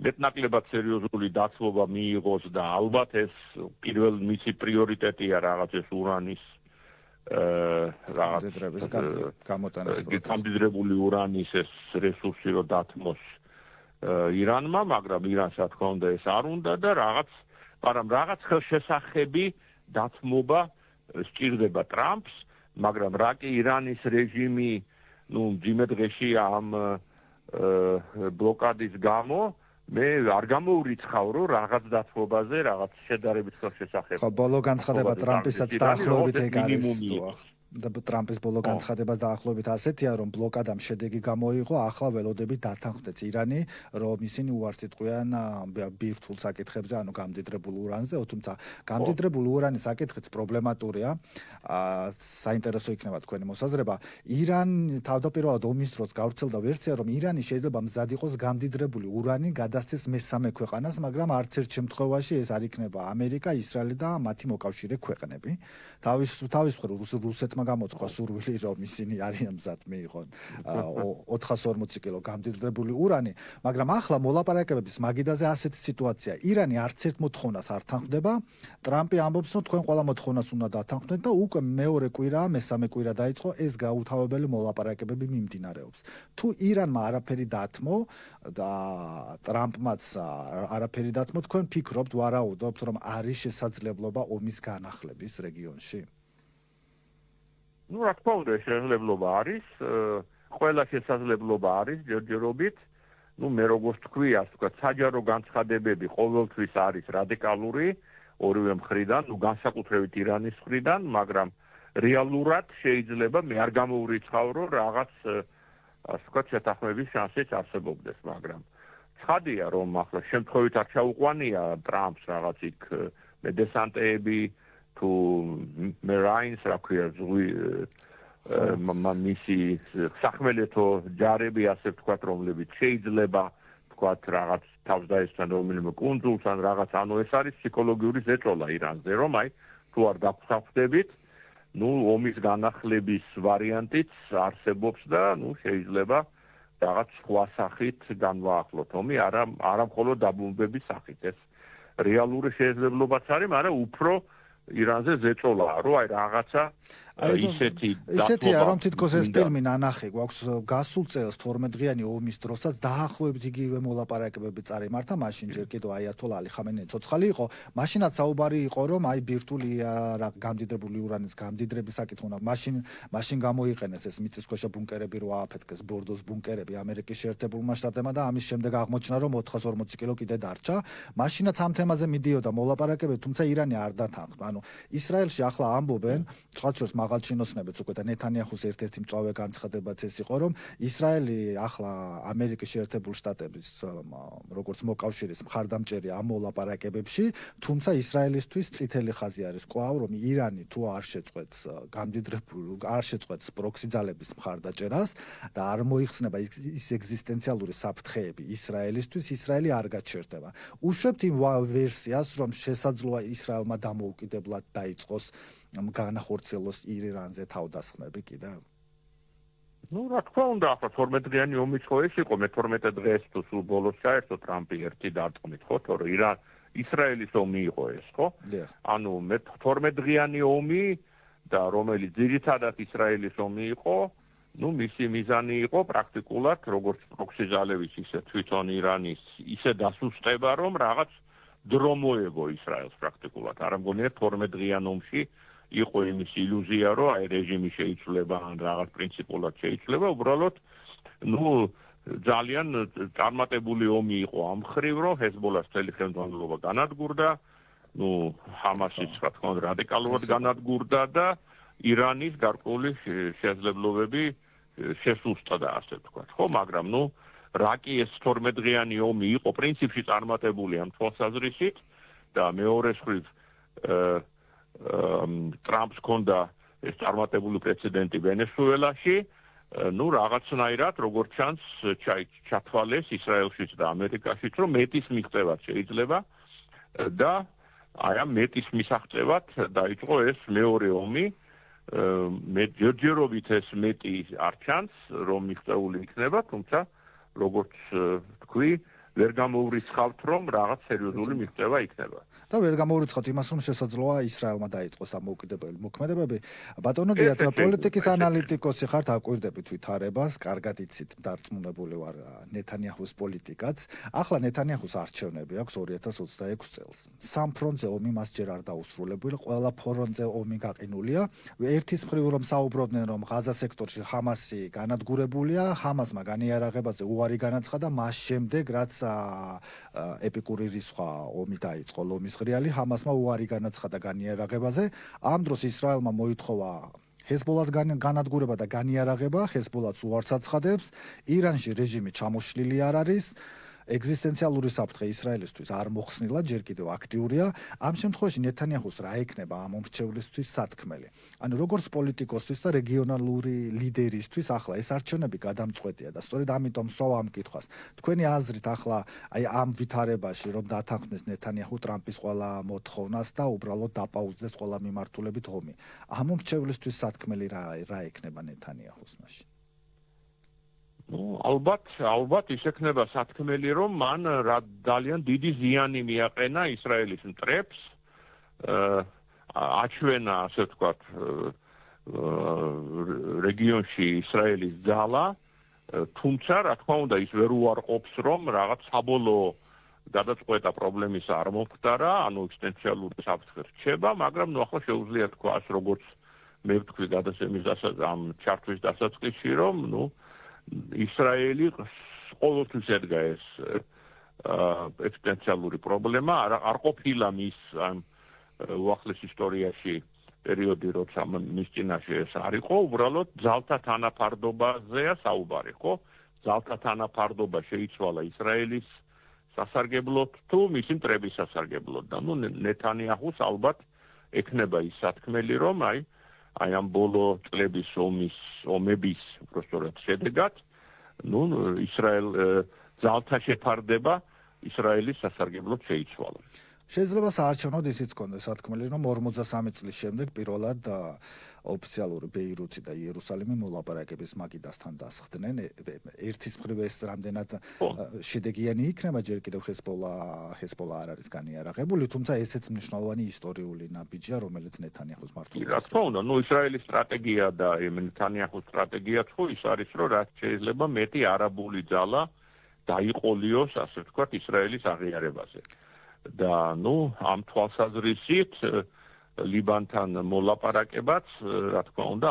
მეტნაკლებად სერიოზული დათმობა მიიღოს და ალბათ ეს პირველ მისი პრიორიტეტია რაღაც ეს ურანის გამდიდრების გამოტანის პროცესი. გამდიდრებული ურანის ეს რესურსი რომ დათმოს ირანმა, მაგრამ ირანს რა თქმა უნდა ეს არ უნდა და რაღაც ხელშესახები დათმობა სჭირდება ტრამპს, მაგრამ რა კი ირანის რეჟიმი ნუ მძიმე დღეში ამ ბლოკადის გამო მე არ გამოურიცხავ რომ რაღაც დათმობაზე, რაღაც შედარებით ხელშესახები. ხო, ბოლო განცხადება ტრამპისაც დაახლოებით ეგ არის. და ტრამპის ბოლო განცხადება დაახლოებით ასეთია, რომ ბლოკადამ შედეგი გამოიღო, ახლა ველოდებით დათანხმდეს ირანი, რომ ისინი უარსიტყვიან ბირთვულ საკითხებზე, ანუ გამდიდრებულ ურანზე, თუმცა გამდიდრებული ურანის საკითხიც პრობლემატურია. საინტერესო იქნება თქვენი მოსაზრება. ირან თავდაპირველად ომის დროს გავრცელდა ვერსია, რომ ირანი შეიძლება მზად იყოს გამდიდრებული ურანი გადასცეს მესამე ქვეყანას, მაგრამ არც ერთ შემთხვევაში ეს არ იქნება ამერიკა, ისრაელი და მათი მოკავშირე ქვეყნები. თავის მხრივ რუსეთმა გამოწყო სურვილი, რომ ისინი არიან მზად მიიღონ 440 კილო გამდიდრებული ურანი, მაგრამ ახლა მოლაპარაკებების მაგიდაზე ასეთი სიტუაცია. ირანი არც ერთ მოთხოვნას არ თანხმდება. ტრამპი ამბობს, რომ თქვენ ყველა მოთხოვნას უნდა დათანხმდეთ და უკვე მეორე კვირა, მესამე კვირა დაიწყო ეს გაუთავებელი მოლაპარაკებები მიმდინარეობს. თუ ირანმა არაფერი დათმო და ტრამპმაც არაფერი დათმო, თქვენ ფიქრობთ, ვარაუდობთ, რომ არის შესაძლებლობა ომის განახლების რეგიონში? ნუ რა თქმა უნდა შესაძლებლობა არის, ყველა შესაძლებლობა არის ჯერჯერობით. ნუ მე როგორც თქვი, ასე ვთქვათ, საჯარო განცხადებები ყოველთვის არის რადიკალური ორივე მხრიდან, ნუ განსაკუთრებით ირანის მხრიდან, მაგრამ რეალურად შეიძლება მე არ გამოურიცხავ, რომ რაღაც ასე ვთქვათ შეთანხმების შანსიც არსებობდეს, მაგრამ ცხადია, რომ ახლა შემთხვევით არ ჩაუყვანია ტრამპს რაღაც იქ მედესანტეები თუ მერაინს რა ქვია მისი სახმელეთო ჯარები ასე ვთქვათ, რომლებიც შეიძლება ვთქვათ რაღაც თავს დაესწრა რომელიმე კუნძულს ან რაღაც, ანუ ეს არის ფსიქოლოგიური ზეწოლა ირანზე, რომ აი თუ არ დაგვსახვდებით, ომის განახლების ვარიანტიც არსებობს და შეიძლება რაღაც სხვა სახით განვაახლოთ ომი, არა მხოლოდ დაბრუნების სახით. ეს რეალური შესაძლებლობაც არის, მაგრამ უფრო ირანზე ზეწოლაა, რომ აი რაღაცა ისეთია, რომ თითქოს ეს ფილმი ნანახი გვაქვს გასულ წელს 12 დღიანი ომის დროსაც დაახლოებით იგივე მოლაპარაკებები წარიმართა, მაშინ ჯერ კიდევ აიათოლა ალი ხამენეი ცოცხალი იყო, მაშინაც საუბარი იყო, რომ აი ბირთვული გამდიდრებული ურანის გამდიდრების საკითხი უნდა მაშინ გამოიყენეს ეს მიწისქვეშა ბუნკერები რო ააფეთქეს ბორდოს ბუნკერები ამერიკის შეერთებულმა შტატებმა და ამის შემდეგ აღმოჩნდა, რომ 440 კილო კიდე დარჩა. მაშინაც ამ თემაზე მიდიოდა მოლაპარაკებები, თუმცა ირანი არ დათანხმდა. ანუ ისრაელში ახლა ამბობენ, სხვაჩვენს მაღალჩინოსნებიც უკვე და ნეთანიაჰუს ერთ-ერთი მწვავე განცხადებაც ეს იყო, რომ ისრაელი ახლა ამერიკის შეერთებულ შტატების როგორც მოკავშირის მხარდამჭერი ამ მოლაპარაკებებში, თუმცა ისრაელისთვის წითელი ხაზი არის კვლავ, რომ ირანი თუ არ შეწყვეტს პროქსი ძალების მხარდაჭერას და არ მოიხსნება ის ეგზისტენციალური საფრთხეები ისრაელისთვის, ისრაელი არ გაჩერდება. უშვებთ იმ ვერსიას, რომ შესაძლოა ისრაელმა დამოუკიდებლად დაიწყოს განახორციელოს ირანზე თავდასხმები კიდევ? რა თქმა უნდა, ახლა 12 დღიანი ომიც ხო ეს იყო, მე-12 დღეს თუ სულ ბოლოს ჩაერთო ტრამპი ერთი დარტყმით, ხო, თორე ისრაელის ომი იყო ეს, ხო? ანუ მე-12 დღიანი ომი და რომელიც ძირითადად ისრაელის ომი იყო, მისი მიზანი იყო პრაქტიკულად როგორც პროქსი ძალების, ისე თვითონ ირანის ისე დასუსტება, რომ რაღაც დრო მოეგო ისრაელს პრაქტიკულად. არ მგონია 12 დღიან ომში იყო იმის ილუზია, რომ აი რეჟიმი შეიცვლება ან რაღაც პრინციპულად შეიცვლება, უბრალოდ ძალიან წარმატებული ომი იყო ამ მხრივ, რომ ჰეზბოლას მთელი ხელმძღვანელობა განადგურდა, ჰამასის რა თქმა უნდა რადიკალურად განადგურდა და ირანის გარკვეული შესაძლებლობები შესუსტდა, ასე ვთქვათ, ხო, მაგრამ რა კი ეს 12 დღიანი ომი იყო პრინციპში წარმატებული ამ თვალსაზრისით და მეორე მხრივ ტრამპს ჰქონდა ეს წარმატებული პრეცედენტი ვენესუელაში, რაღაცნაირად როგორც ჩანს ჩათვალეს ისრაელშიც და ამერიკაშიც, რომ მეტის მიღწევაც შეიძლება და აი ამ მეტის მისაღწევად დაიწყო ეს მეორე ომი. ჯერჯერობით ეს მეტი არ ჩანს, რომ მიღწეული იქნება, თუმცა როგორც თქვი, ვერ გამოურიცხავთ, რომ რაღაც სერიოზული მიღწევა იქნება. და ვერ გამოურიცხავთ იმას, რომ შესაძლოა ისრაელმა დაიწყოს დამოუკიდებელი მოქმედებები. ბატონო გიათლა, პოლიტიკის ანალიტიკოსი ხართ, აკვირდებით ვითარებას, კარგად იცით, დარწმუნებული ვარ ნეთანიაჰუს პოლიტიკაც. ახლა ნეთანიაჰუს არჩევნები აქვს 2026 წელს. სამ ფრონტზე ომი მას ჯერ არ დაუსრულებულა, ყველა ფრონტზე ომი გაყინულია. ერთის მხრივ რომ საუბრობდნენ, რომ ღაზა სექტორში ჰამასი განადგურებულია, ჰამასმა განიარაღებაზე უარი განაცხადა, მას შემდეგ რაც ეპიკური რისხვა ომი დაიწყო ლომის ღრიალი, ჰამასმა უარი განაცხადა განიარაღებაზე. ამ დროს ისრაელმა მოითხოვა ჰეზბოლას განადგურება და განიარაღება, ჰეზბოლაც უარს აცხადებს, ირანში რეჟიმი ჩამოშლილი არ არის. ეგზისტენციალური საფრთხე ისრაელისთვის არ მოხსნილა, ჯერ კიდევ აქტიურია. ამ შემთხვევაში ნეთანიაჰუს რა ექნება ამ მომრჩევლისთვის სათქმელი? ანუ როგორც პოლიტიკოსთვის და რეგიონალური ლიდერისთვის ახლა ეს არჩევნები გადამწყვეტია და სწორედ ამიტომ სვავ ამ კითხვას. თქვენი აზრით ახლა აი ამ ვითარებაში რომ დათანხმდეს ნეთანიაჰუ ტრამპის ყველა მოთხოვნას და უბრალოდ დაპაუზდეს ყველა მიმართულებით ომი. ამ მომრჩევლისთვის სათქმელი რა ექნება ნეთანიაჰუს მაშინ? ალბათ ის ექნება სათქმელი, რომ მან ძალიან დიდი ზიანი მიაყენა ისრაელის მტრებს, აჩვენა, ასე ვთქვათ, რეგიონში ისრაელის ძალა, თუმცა, რა თქმა უნდა, ის ვერ უარყოფს, რომ რაღაც საბოლოო გადაწყვეტა პრობლემის არ მომხდარა, ანუ ეგზისტენციალური საფრთხე რჩება, მაგრამ ახლა შეუძლია თქვას, როგორც მე ვთქვი გადაცემის ამ ჩართვის დასაწყისში, რომ ისრაელი ყოველთვის ედგა ეს ეგზისტენციალური პრობლემა, არ ყოფილა მის უახლეს ისტორიაში პერიოდი, როცა მის წინაშე ეს არ იყო, უბრალოდ ძალთა თანაფარდობაზეა საუბარი, ხო? ძალთა თანაფარდობა შეიცვალა ისრაელის სასარგებლოდ თუ მისი მტრების სასარგებლოდ და ნეთანიაჰუს ალბათ ექნება ის სათქმელი, რომ აი ამ ბოლო წლების ომების უბრალოდ შედეგად ისრაელ ძალთა შეფარდება ისრაელის სასარგებლოდ შეიცვალა. შეიძლება საარჩევნოდ ისიც კონდეს, რა თქმა უნდა, რომ 43 წლის შემდეგ პირველად ოფიციალური ბეირუთი და იერუსალიმი მოლაპარაკების მაგიდასთან დასხდნენ. ერთის მხრივ ეს რამდენად შედეგიანი იქნება, ჯერ კიდევ ჰეზბოლა არ არის განიარაღებული, თუმცა ესეც მნიშვნელოვანი ისტორიული ნაბიჯია, რომელიც ნეთანიაჰუს მართლობა. რა თქმა უნდა, ისრაელის სტრატეგია და ნეთანიაჰუს სტრატეგია ხო ის არის, რომ რაც შეიძლება მეტი არაბული ძალა დაიყოლიოს, ასე ვთქვათ, ისრაელის აღიარებაზე. და ამ თვალსაზრისით ლიბანთან მოლაპარაკებაც, რა თქმა უნდა,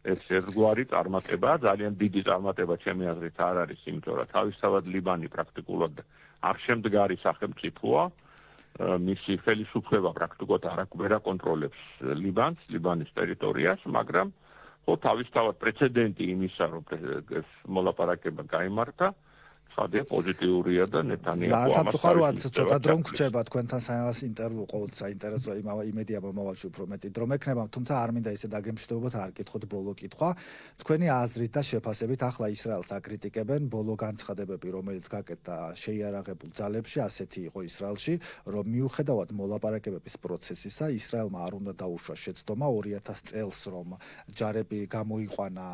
ეს ერთგვარი წარმატებაა, ძალიან დიდი წარმატება ჩემი აზრით არ არის, იმიტომ რომ თავისთავად ლიბანი პრაქტიკულად არ შემდგარი სახელმწიფოა, მისი ხელისუფლება პრაქტიკულად არ აკონტროლებს ლიბანის ტერიტორიას, მაგრამ ხო თავისთავად პრეცედენტი იმისა, რომ ეს მოლაპარაკება გაიმართა, ხადია პოზიტიურია და ნეთანიაჰუ სამწუხაროდ ცოტა დრო გრჩება თქვენთან საინტერესო ინტერვიუ ყოველთვის საინტერესო იმედია მომავალში უფრო მეტი დრო მექნება, თუმცა არ მინდა ისე დაგემშვიდობოთ, არ კითხოთ ბოლო კითხვა. თქვენი აზრით და შეფასებით ახლა ისრაელს აკრიტიკებენ, ბოლო განცხადებები, რომელიც გაკეთდა შეიარაღებულ ძალებში, ასეთი იყო ისრაელში, რომ მიუხედავად მოლაპარაკებების პროცესისა, ისრაელმა არ უნდა დაუშვა შეცდომა 2000 წელს, რომ ჯარები გამოიყვანა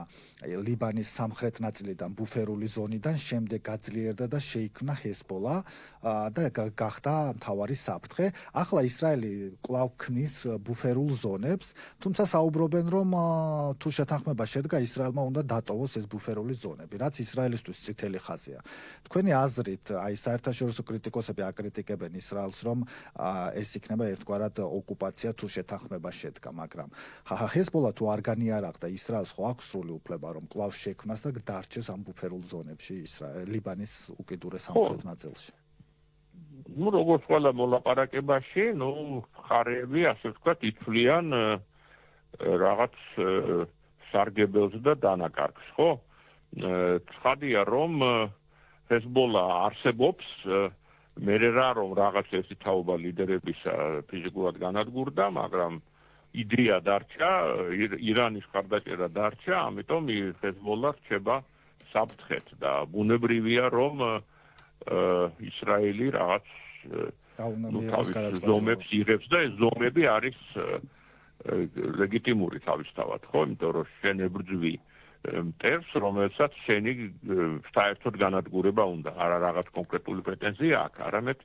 ლიბანის სამხრეთ ნაწილიდან ბუფერული ზონიდან, შემდეგ ძლიერდა და შეიქმნა ჰეზბოლა და გახდა მთავარი საფრთხე. ახლა ისრაელი კვლავ ქმნის ბუფერულ ზონებს, თუმცა საუბრობენ, რომ თუ შეთანხმება შედგა, ისრაელმა უნდა დატოვოს ეს ბუფერული ზონები, რაც ისრაელისთვის წითელი ხაზია. თქვენი აზრით, საერთაშორისო კრიტიკოსები აკრიტიკებენ ისრაელს, რომ ეს იქნება ერთგვარად ოკუპაცია თუ შეთანხმება შედგა, მაგრამ ჰეზბოლა თუ არ განიარაღდა, ისრაელს ხო აქვს სრული უფლება, რომ კვლავ შექმნას და დარჩეს ამ ბუფერულ ზონებში ლიბანის უკიდურეს სამხრეთ ნაწილში. როგორც ყველა მოლაპარაკებაში, მხარეები, ასე ვთქვათ, ითვლიან რაღაც სარგებელს და დანაკარგს, ხო? ცხადია, რომ ჰეზბოლა არსებობს, მერე რა რომ რაღაც ერთი თაობა ლიდერების ფიზიკურად განადგურდა, მაგრამ იდეა დარჩა, ირანის ხარდაჭერა დარჩა, ამიტომ ჰეზბოლა რჩება საფრთხეთ და ბუნებრივია რომ ისრაელი რაღაც ზომებს იღებს და ეს ზომები არის ლეგიტიმური თავისთავად, ხო? იმიტომ რომ შენ ებრძვი მტერს, რომელსაც შენი საერთოდ განადგურება უნდა, არა რაღაც კონკრეტული პრეტენზია აქვს, არამედ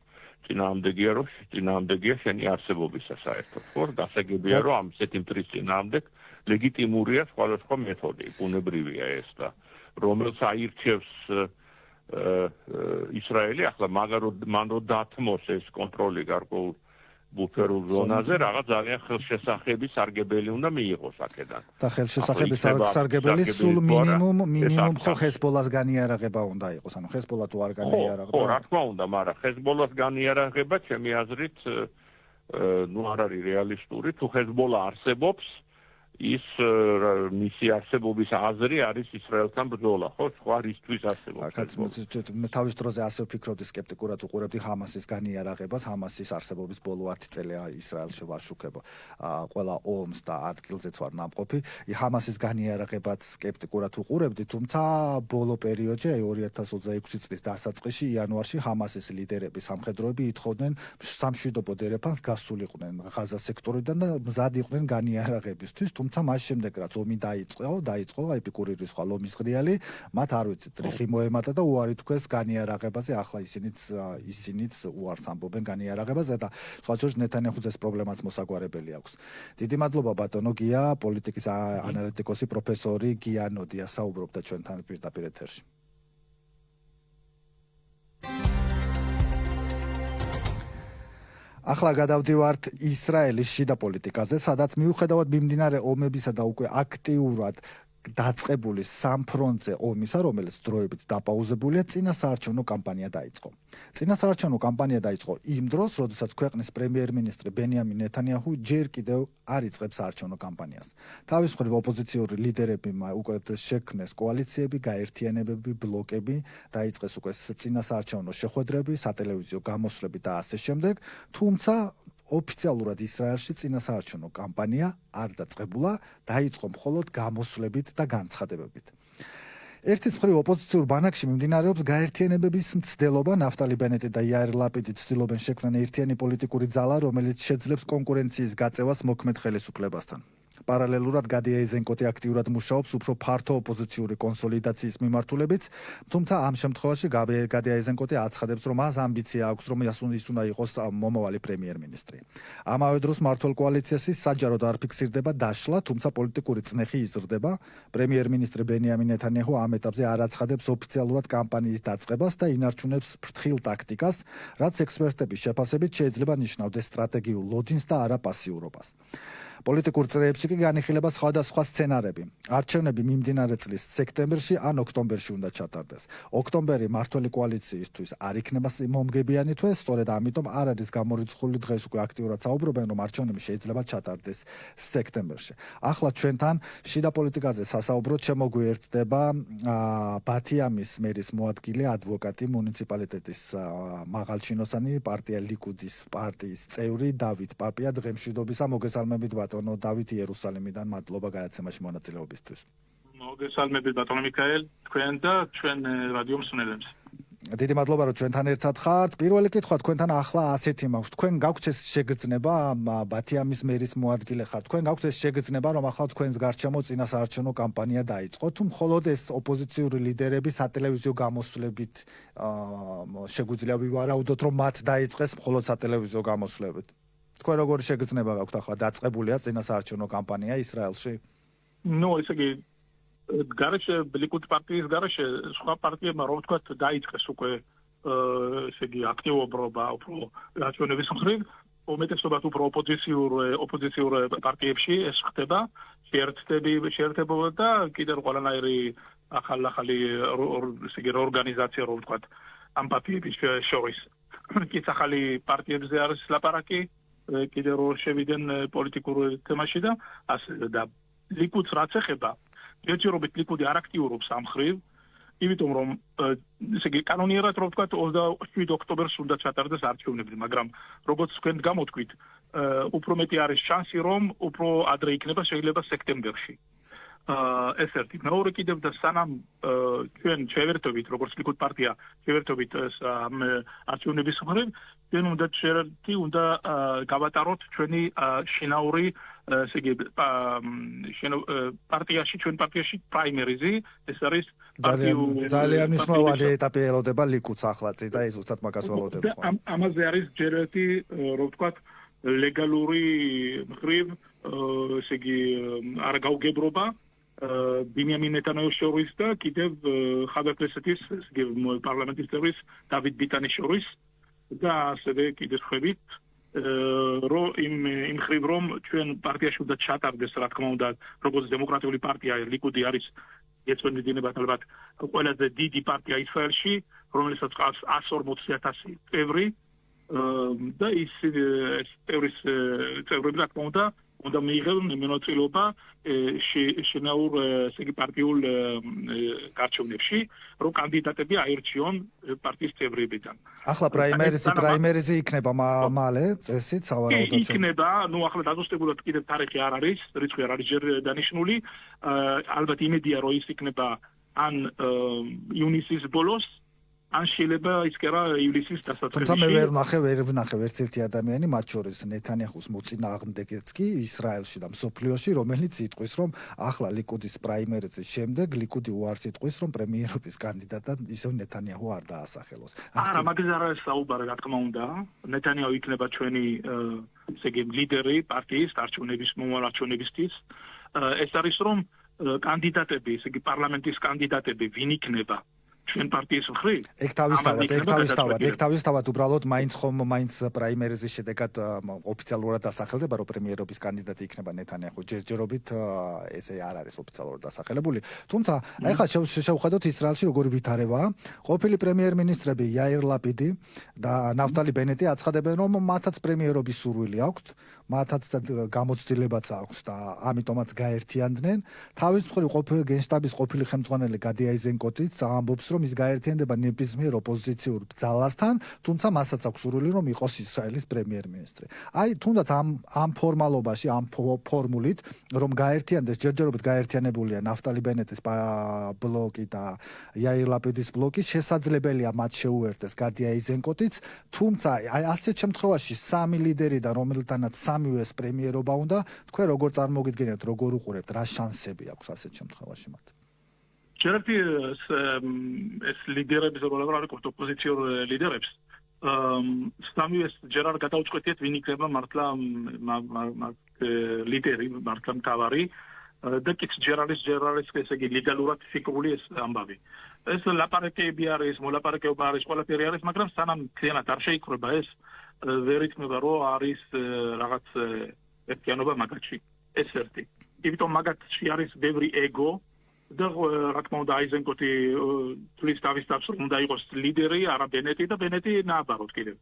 წინააღმდეგია შენი არსებობისა საერთოდ, ხო? გასაგებია რომ ამ ესეთი მტრის წინააღმდეგ ლეგიტიმურია სხვადასხვა მეთოდი, ბუნებრივია ეს და რომელიც აირჩევს ისრაელი, ახლა მან რო დათმოს ეს კონტროლი გარკვეულ ბუფერულ ზონაზე, რაღაც ძალიან ხელშესახები სარგებელი უნდა მიიღოს აქედან. და ხელშესახები სარგებელი სულ მინიმუმ ხო ჰეზბოლას განიარაღება უნდა იყოს, ანუ ჰეზბოლა თუ არ განიარაღდა. ხო, რა თქმა უნდა, მაგრამ ჰეზბოლას განიარაღება, ჩემი აზრით, არ არის რეალისტური, თუ ჰეზბოლა არსებობს, ის მისი არსებობის აზრი არის ისრაელთან ბრძოლა, ხო? სხვა რისთვის არსებობს? მე თავის დროზე ასე ვფიქრობდი, სკეპტიკურად უყურებდი ჰამასის განიარაღებას, ჰამასის არსებობის ბოლო 10 წელი ისრაელში ვაშუქება. ყველა ომს და ადგილზეც ვარ ნამყოფი. ჰამასის განიარაღებაც სკეპტიკურად უყურებდი, თუმცა ბოლო პერიოდში, 2026 წლის დასაწყისში, იანვარში ჰამასის ლიდერები, სამხედროები ითხოვდნენ სამშვიდობო დერეფანს გასულიყვნენ ღაზა სექტორიდან და მზად იყვნენ განიარაღებისთვის. თუმცა მას შემდეგ რაც ომი დაიწყო ეპიკური რისხვა ლომის ღრიალი, მათ არ ვიცით, რიხი მოემატა და უარი თქვეს განიარაღებაზე, ახლა ისინიც უარს ამბობენ განიარაღებაზე და სხვა შორის ნეთანიაჰუს ეს პრობლემაც მოსაგვარებელი აქვს. დიდი მადლობა ბატონო გია, პოლიტიკის ანალიტიკოსი პროფესორი გია ნოდია საუბრობდა ჩვენთან პირდაპირ ეთერში. ახლა გადავდივართ ისრაელის შიდა პოლიტიკაზე, სადაც მიუხედავად მიმდინარე ომებისა და უკვე აქტიურად დაწყებული სამ ფრონტზე ომისა, რომელიც დროებით დაპაუზებულია, წინასაარჩევნო კამპანია დაიწყო. წინასაარჩევნო კამპანია დაიწყო იმ დროს, როდესაც ქვეყნის პრემიერ-მინისტრი ბენიამინ ნეთანიაჰუ ჯერ კიდევ არ იწყებს საარჩევნო კამპანიას. თავის მხრივ ოპოზიციური ლიდერები უკვე შექმნეს კოალიციები, გაერთიანებები, ბლოკები, დაიწყეს უკვე წინასაარჩევნო შეხვედრები, სატელევიზიო გამოსვლები და ასე შემდეგ, თუმცა ოფიციალურად ისრაელში წინასაარჩევნო კამპანია არ დაწყებულა, დაიწყო მხოლოდ გამოსვლებით და განცხადებებით. ერთის მხრივ ოპოზიციურ ბანაკში მიმდინარეობს გაერთიანებების მცდელობა. ნაფტალი ბენეტი და იაირ ლაპიდი ცდილობენ შექმნან ერთიანი პოლიტიკური ძალა, რომელიც შეძლებს კონკურენციის გაწევას მოქმედ ხელისუფლებასთან. პარალელურად გადი აიზენკოტი აქტიურად მუშაობს უფრო ფართო ოპოზიციური კონსოლიდაციის მიმართულებით, თუმცა ამ შემთხვევაში გადი აიზენკოტი აცხადებს, რომ მას ამბიცია აქვს, რომ ის უნდა იყოს მომავალი პრემიერ-მინისტრი. ამავე დროს მმართველ კოალიციას საჯაროდ არ ფიქსირდება დაშლა, თუმცა პოლიტიკური წნეხი იზრდება. პრემიერ-მინისტრი ბენიამინ ნეთანიაჰუ ამ ეტაპზე არ აცხადებს ოფიციალურად კამპანიის დაწყებას და ინარჩუნებს ფრთხილ ტაქტიკას, რაც ექსპერტების შეფასებით შეიძლება ნიშნავდეს სტრატეგიულ ლოდინს და არა პასიურობას. პოლიტიკურ წრეებში კი განიხილება სხვადასხვა სცენარები. არჩევნები მიმდინარე წლის სექტემბერში ან ოქტომბერში უნდა ჩატარდეს. ოქტომბერი მმართველი კოალიციისთვის არ იქნება მომგებიანი თვე, სწორედ ამიტომ არ არის გამორიცხული დღეს უკვე აქტიურად საუბრობენ, რომ არჩევნები შეიძლება ჩატარდეს სექტემბერში. ახლა ჩვენთან შიდა პოლიტიკაზე სასაუბროდ შემოგვიერთდება ბათიამის მერის მოადგილე, ადვოკატი, მუნიციპალიტეტის მაღალჩინოსანი, პარტია ლიკუდის პარტიის წევრი დავით პაპია. დღემშვიდობისა, მოგესალმებით ბატონო დავით იერუსალიმიდან, მადლობა გადაცემაში მონაწილეობისთვის. მოგესალმებით ბატონო მიქაელ, თქვენ და ჩვენ რადიო მსმენელებს. დიდი მადლობა რომ ჩვენთან ერთად ხართ. პირველი კითხვა თქვენთან ახლა ასეთი მაქვს. თქვენ გაქვთ ეს შეგრძნება, ბათიამის მერის მოადგილე ხართ. თქვენ გაქვთ ეს შეგრძნება, რომ ახლა თქვენს გარშემო წინასაარჩევნო კამპანია დაიწყო, თუ მხოლოდ ეს ოპოზიციური ლიდერები სატელევიზიო გამოსვლებით შეგვიძლია ვივარაუდოთ, რომ მათ დაიწყეს მხოლოდ სატელევიზიო გამოსვლებით. თქვენ როგორი შეგრძნება გაქვთ ახლა დაწყებულია წინასაარჩევნო კამპანია ისრაელში? ესე იგი გარეშე ლიკუდის პარტიის გარეშე სხვა პარტიებმა რომ ვთქვათ დაიწყეს უკვე ესე იგი აქტივობა უფრო არჩევნების მხრივ, უმეტესობად უფრო ოპოზიციურ პარტიებში ეს ხდება, შეერთებობა და კიდევ ყველანაირი ახალი ესე იგი ორგანიზაცია რომ ვთქვათ ამ პარტიების შორის. კიდევ ახალი პარტიებზე არის ლაპარაკი, კიდევ რო შევიდნენ პოლიტიკურ თემაში და ასე და ლიკუდს რაც ეხება, ჯერჯერობით ლიკუდი არ აქტიურობს ამ მხრივ, იმიტომ რომ ესე იგი კანონიერად რო ვთქვათ 27 ოქტომბერს უნდა ჩატარდეს არჩევნები, მაგრამ როგორც თქვენ გამოთქვით, უფრო მეტი არის შანსი რომ უფრო ადრე იქნება შეიძლება სექტემბერში. ეს ერთი. მეორე კიდევ და სანამ ჩვენ შევერთობით, როგორც ლიკუდ პარტია შევერთობით ამ არჩევნების მხრივ, ჩვენ უნდა გავატაროთ ჩვენი შინაური ესე იგი ჩვენ პარტიაში პრაიმერიზი, ეს არის ძალიან მნიშვნელოვანი ეტაპი ელოდება ლიკუდს ახლა წინ და ეს უბრალოდ მაგას ველოდებ ხო? ამაზე არის ჯერ ერთი რო ვთქვათ ლეგალური მხრივ ესე იგი არ გაუგებრობა ბენიამინ ნეტანიაჰუს შორის და კიდევ ხალხის პრესეთის პარლამენტის წევრის დავით ბიტანის შორის და ასევე კიდევ ხვებით რომ იმ მხრივ რომ ჩვენ პარტიაში უნდა ჩატარდეს რა თქმა უნდა როგორც დემოკრატიული პარტია ლიკუდი არის ეცვენებინებათ ალბათ ყველაზე დიდი პარტია ისრაელში რომელსაც ყავს 140,000 წევრი და ის წევრები რა თქმა უნდა მიიღებენ მონაწილეობა შინაურ ესე იგი პარტიულ გარჩევნებში, რომ კანდიდატები აირჩიონ პარტიის წევრებიდან. ახლა პრაიმერიზი იქნება მალე, წესით სავარაუდოდ. იქნება, ახლა დაზუსტებულად კიდევ თარიღი არ არის, რიცხვი არ არის ჯერ დანიშნული, ალბათ იმედია რომ ის იქნება ან ივნისის ბოლოს ან შეიძლება ის კი არა ივლისის დასაწყისში. თუმცა მე ვერ ვნახე ერთ-ერთი ადამიანი, მათ შორის ნეთანიაჰუს მოწინააღმდეგეც კი ისრაელში და მსოფლიოში, რომელიც იტყვის, რომ ახლა ლიკუდის პრაიმერიზის შემდეგ ლიკუდი უარს იტყვის, რომ პრემიერობის კანდიდატად ისევ ნეთანიაჰუ არ დაასახელოს. არა, მაგაზე არ არის საუბარი, რა თქმა უნდა. ნეთანიაჰუ იქნება ჩვენი ესე იგი ლიდერი პარტიის მომავალ არჩევნებისთვის. ეს არის რომ კანდიდატები, ესე იგი პარლამენტის კანდიდატები ვინ იქნება ჩვენ პარტიის მხრივ. ეგ თავისთავად უბრალოდ მაინც პრაიმერიზის შედეგად ოფიციალურად დასახელდება, რომ პრემიერობის კანდიდატი იქნება ნეთანიაჰუ. ჯერჯერობით ესე არ არის ოფიციალურად დასახელებული. თუმცა ახლა შევხედოთ ისრაელში როგორი ვითარებაა. ყოფილი პრემიერ-მინისტრები იაირ ლაპიდი და ნაფტალი ბენეტი აცხადებენ, რომ მათაც პრემიერობის სურვილი აქვთ, მათაც გამოცდილებაც აქვს და ამიტომაც გაერთიანდნენ. თავის მხრივ გენშტაბის ყოფილი ხელმძღვანელი გადი აიზენკოტიც ამბობს, რომ ის გაერთიანდება ნებისმიერ ოპოზიციურ ბრძალასთან, თუმცა მასაც აქვს სურვილი რომ იყოს ისრაელის პრემიერ-მინისტრი. აი, თუნდაც ამ ფორმალობაში, ამ ფორმულით, რომ გაერთიანდეს, ჯერჯერობით გაერთიანებულია ნაფტალი ბენეტის ბლოკი და იაირ ლაპიდის ბლოკი, შესაძლებელია მათ შეუერთდეს გადი აიზენკოტიც, თუმცა აი ასეთ შემთხვევაში სამი ლიდერიდან, რომელთანაც სამივეს პრემიერობა უნდა, თქვენ როგორ წარმოგიდგენიათ, როგორ უყურებთ, რა შანსები აქვს ასეთ შემთხვევაში მათ? ჯერეთი ეს ლიდერები ზოგადად არ იქნება ოპოზიციურ ლიდერებს. სამივეს ჯერ არ გადაუწყვეტიათ ვინ იქნება მართლა ლიდერი, მართლა მთავარი და კიდევ ჯერ არის ესე იგი ლეგალურად ფიქრული ეს ამბავი. ეს ლაპარაკები არის, მოლაპარაკება არის, ყველაფერი არის, მაგრამ სანამ მთლიანად არ შეიკრება ეს, ვერ იქნება რომ არის რაღაც ერთიანობა მაგათში. ეს ერთი. იმიტომ მაგათში არის ბევრი ეგო და რა თქმა უნდა აიზენკოტი თulis თავის თავს უნდა იყოს ლიდერი, არა ბენეტი და ბენეტი ნაბაროდ კიდევ.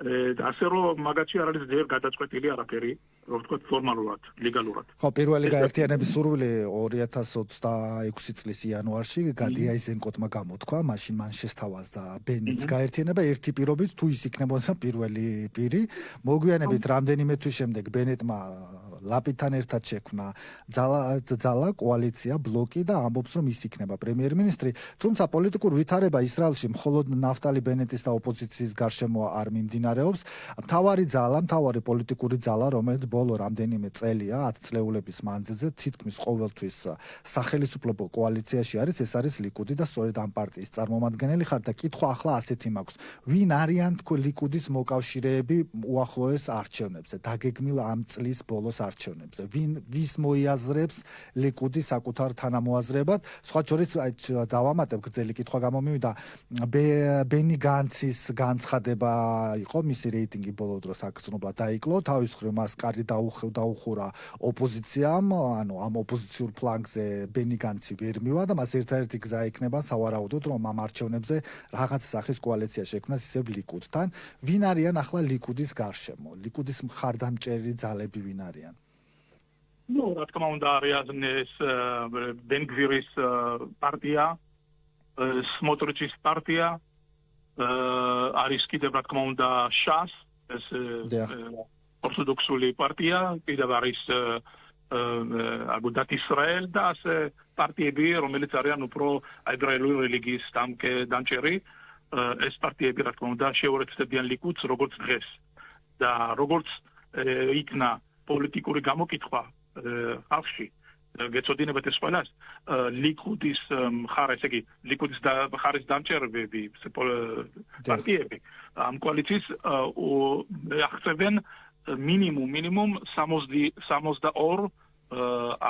ასე რომ მაგათში არ არის ძლიერ გადაწყვეტილი არაფერი, რომ ვთქვათ ფორმალურად, ლეგალურად. ხო, პირველი გაერთიანების სურვილი 2026 წლის იანვარში გადი აიზენკოტმა გამოთქვა, მაშინ მან შესთავაზა ბენეტს გაერთიანება ერთი პირობით, თუ ის იქნებოდა პირველი პირი, მოგვიანებით რამდენიმე თვის შემდეგ ბენეტმა ლაპიდთან ერთად შექმნა ძალა კოალიცია ბლოკი და ამბობს რომ ის იქნება პრემიერ-მინისტრი, თუმცა პოლიტიკურ ვითარება ისრაელში მხოლოდ ნაფტალი ბენეტის და ოპოზიციის გარშემო არ მიმდინარეობს. მთავარი პოლიტიკური ძალა, რომელიც ბოლო რამდენიმე წელია 10 წლეულების მანძილზე თითქმის ყოველთვის სახელმწიფო კოალიციაში არის, ეს არის ლიკუდი და სწორედ ამ პარტიის წარმომადგენელი ხარ და კითხვა ახლა ასეთი მაქვს. ვინ არიან ლიკუდის მოკავშირეები უახლოეს არჩევნებზე, დაგეგმილ ამ წლის ბოლოს არჩევნებზე? ვის მოიაზრებს ლიკუდი საკუთარ თანამოაზრებად? სხვა შორის დავამატებ, გრძელი კითხვა გამომივიდა, ბენი განცის განცხადება იყო, მისი რეიტინგი ბოლო დროს აკრძნობა დაიკლო, თავის მხრივ მას კარგი დაუხურა ოპოზიციამ, ანუ ამ ოპოზიციურ ფლანგზე ბენი განცი ვერ მივა და მას ერთადერთი გზა იქნება სავარაუდოდ, რომ ამ არჩევნებზე რაღაც სახის კოალიცია შექმნას ისევ ლიკუდთან. ვინ არიან ახლა ლიკუდის გარშემო? ლიკუდის მხარდამჭერი ძალები ვინ არიან? რა თქმა უნდა არიან ეს ბენგვირის პარტია, სმოტრიჩის პარტია, არის კიდევ რა თქმა უნდა შას, ეს ორთოდოქსული პარტია, კიდევ არის აგუდათ ისრაელ და ასე პარტიები, რომელიც არიან უფრო ებრაული რელიგიის დამჭერი, ეს პარტიები რა თქმა უნდა შეუერთდებიან ლიკუდს როგორც დღეს და როგორც იქნა პოლიტიკური გამოკითხვა ხალხში გეცოდინებათ ეს ყველას ლიკუდის მხარე, ესე იგი ლიკუდის მხარის დამჭერები პარტიები ამ კოალიციის აღწევენ მინიმუმ 62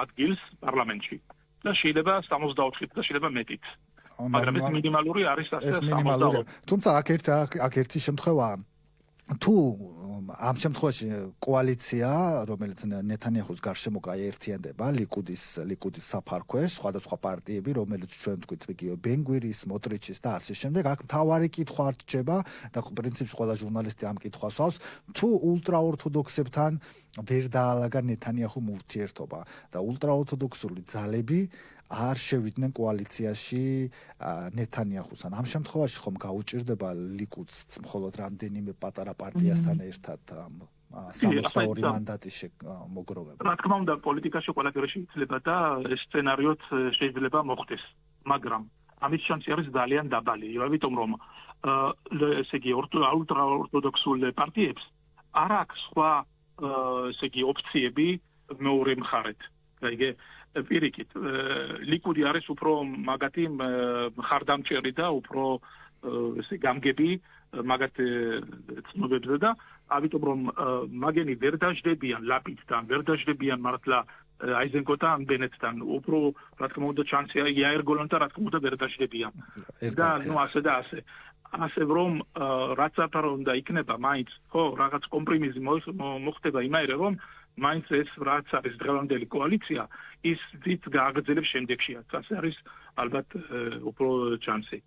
ადგილს პარლამენტში და შეიძლება 64 და შეიძლება მეტიც. მაგრამ ეს მინიმალური არის ასე 62. თუმცა აქ ერთი შემთხვევაა. თუ ამ შემთხვევაში კოალიცია, რომელიც ნეთანიაჰუს გარშემო გაერთიანდება, ლიკუდის საფარქვეშ, სხვადასხვა პარტიები, რომელიც ჩვენ ვთქვით, ბენგვირის, სმოტრიჩის და ასე შემდეგ, აქ მთავარი კითხვა რჩება და პრინციპში ყველა ჟურნალისტი ამ კითხვას ავს, თუ ულტრაორთოდოქსებთან ვერ დაალაგა ნეთანიაჰუმ ურთიერთობა და ულტრაორთოდოქსული ძალები არ შევიდნენ კოალიციაში ნეთანიაჰუსთან. ამ შემთხვევაში ხომ გაუჭირდება ლიკუდს მხოლოდ რამდენიმე პატარა პარტიასთან ერთად 62 მანდატის მოგროვება. რა თქმა უნდა, პოლიტიკაში ყველაფერი შეიძლება და ეს სცენარიოც შეიძლება მოხდეს, მაგრამ ამის შანსი არის ძალიან დაბალი, იმიტომ რომ ესე იგი ულტრაორთოდოქსულ პარტიებს არ აქვს სხვა ესე იგი ოფციები მეორე მხარეთ. აიგე პირიქით, ლიკუდი არის უფრო მაგათი მხარდამჭერი და უფრო ესე გამგები მაგათ ცნობებზე და ამიტომ რომ მაგენი ვერ დაждდებიან ლაპიდთან, ვერ დაждდებიან მართლა აიზენკოტთან, ბენეტთან, უფრო რა თქმა უნდა ჩანსია იაირ გოლანთან რა თქმა უნდა ვერ დაждდებიან. და ნუ ასე და ასე. ასე რომ რაც არ უნდა იქნება მაინც, ხო, რაღაც კომპრომისი მოხდება იმაერე რომ მაინც ეს რაც არის დღევანდელი კოალიცია ის ძით გააგრძელებს შემდეგშიაც. ასე არის ალბათ უფრო ჩანსი.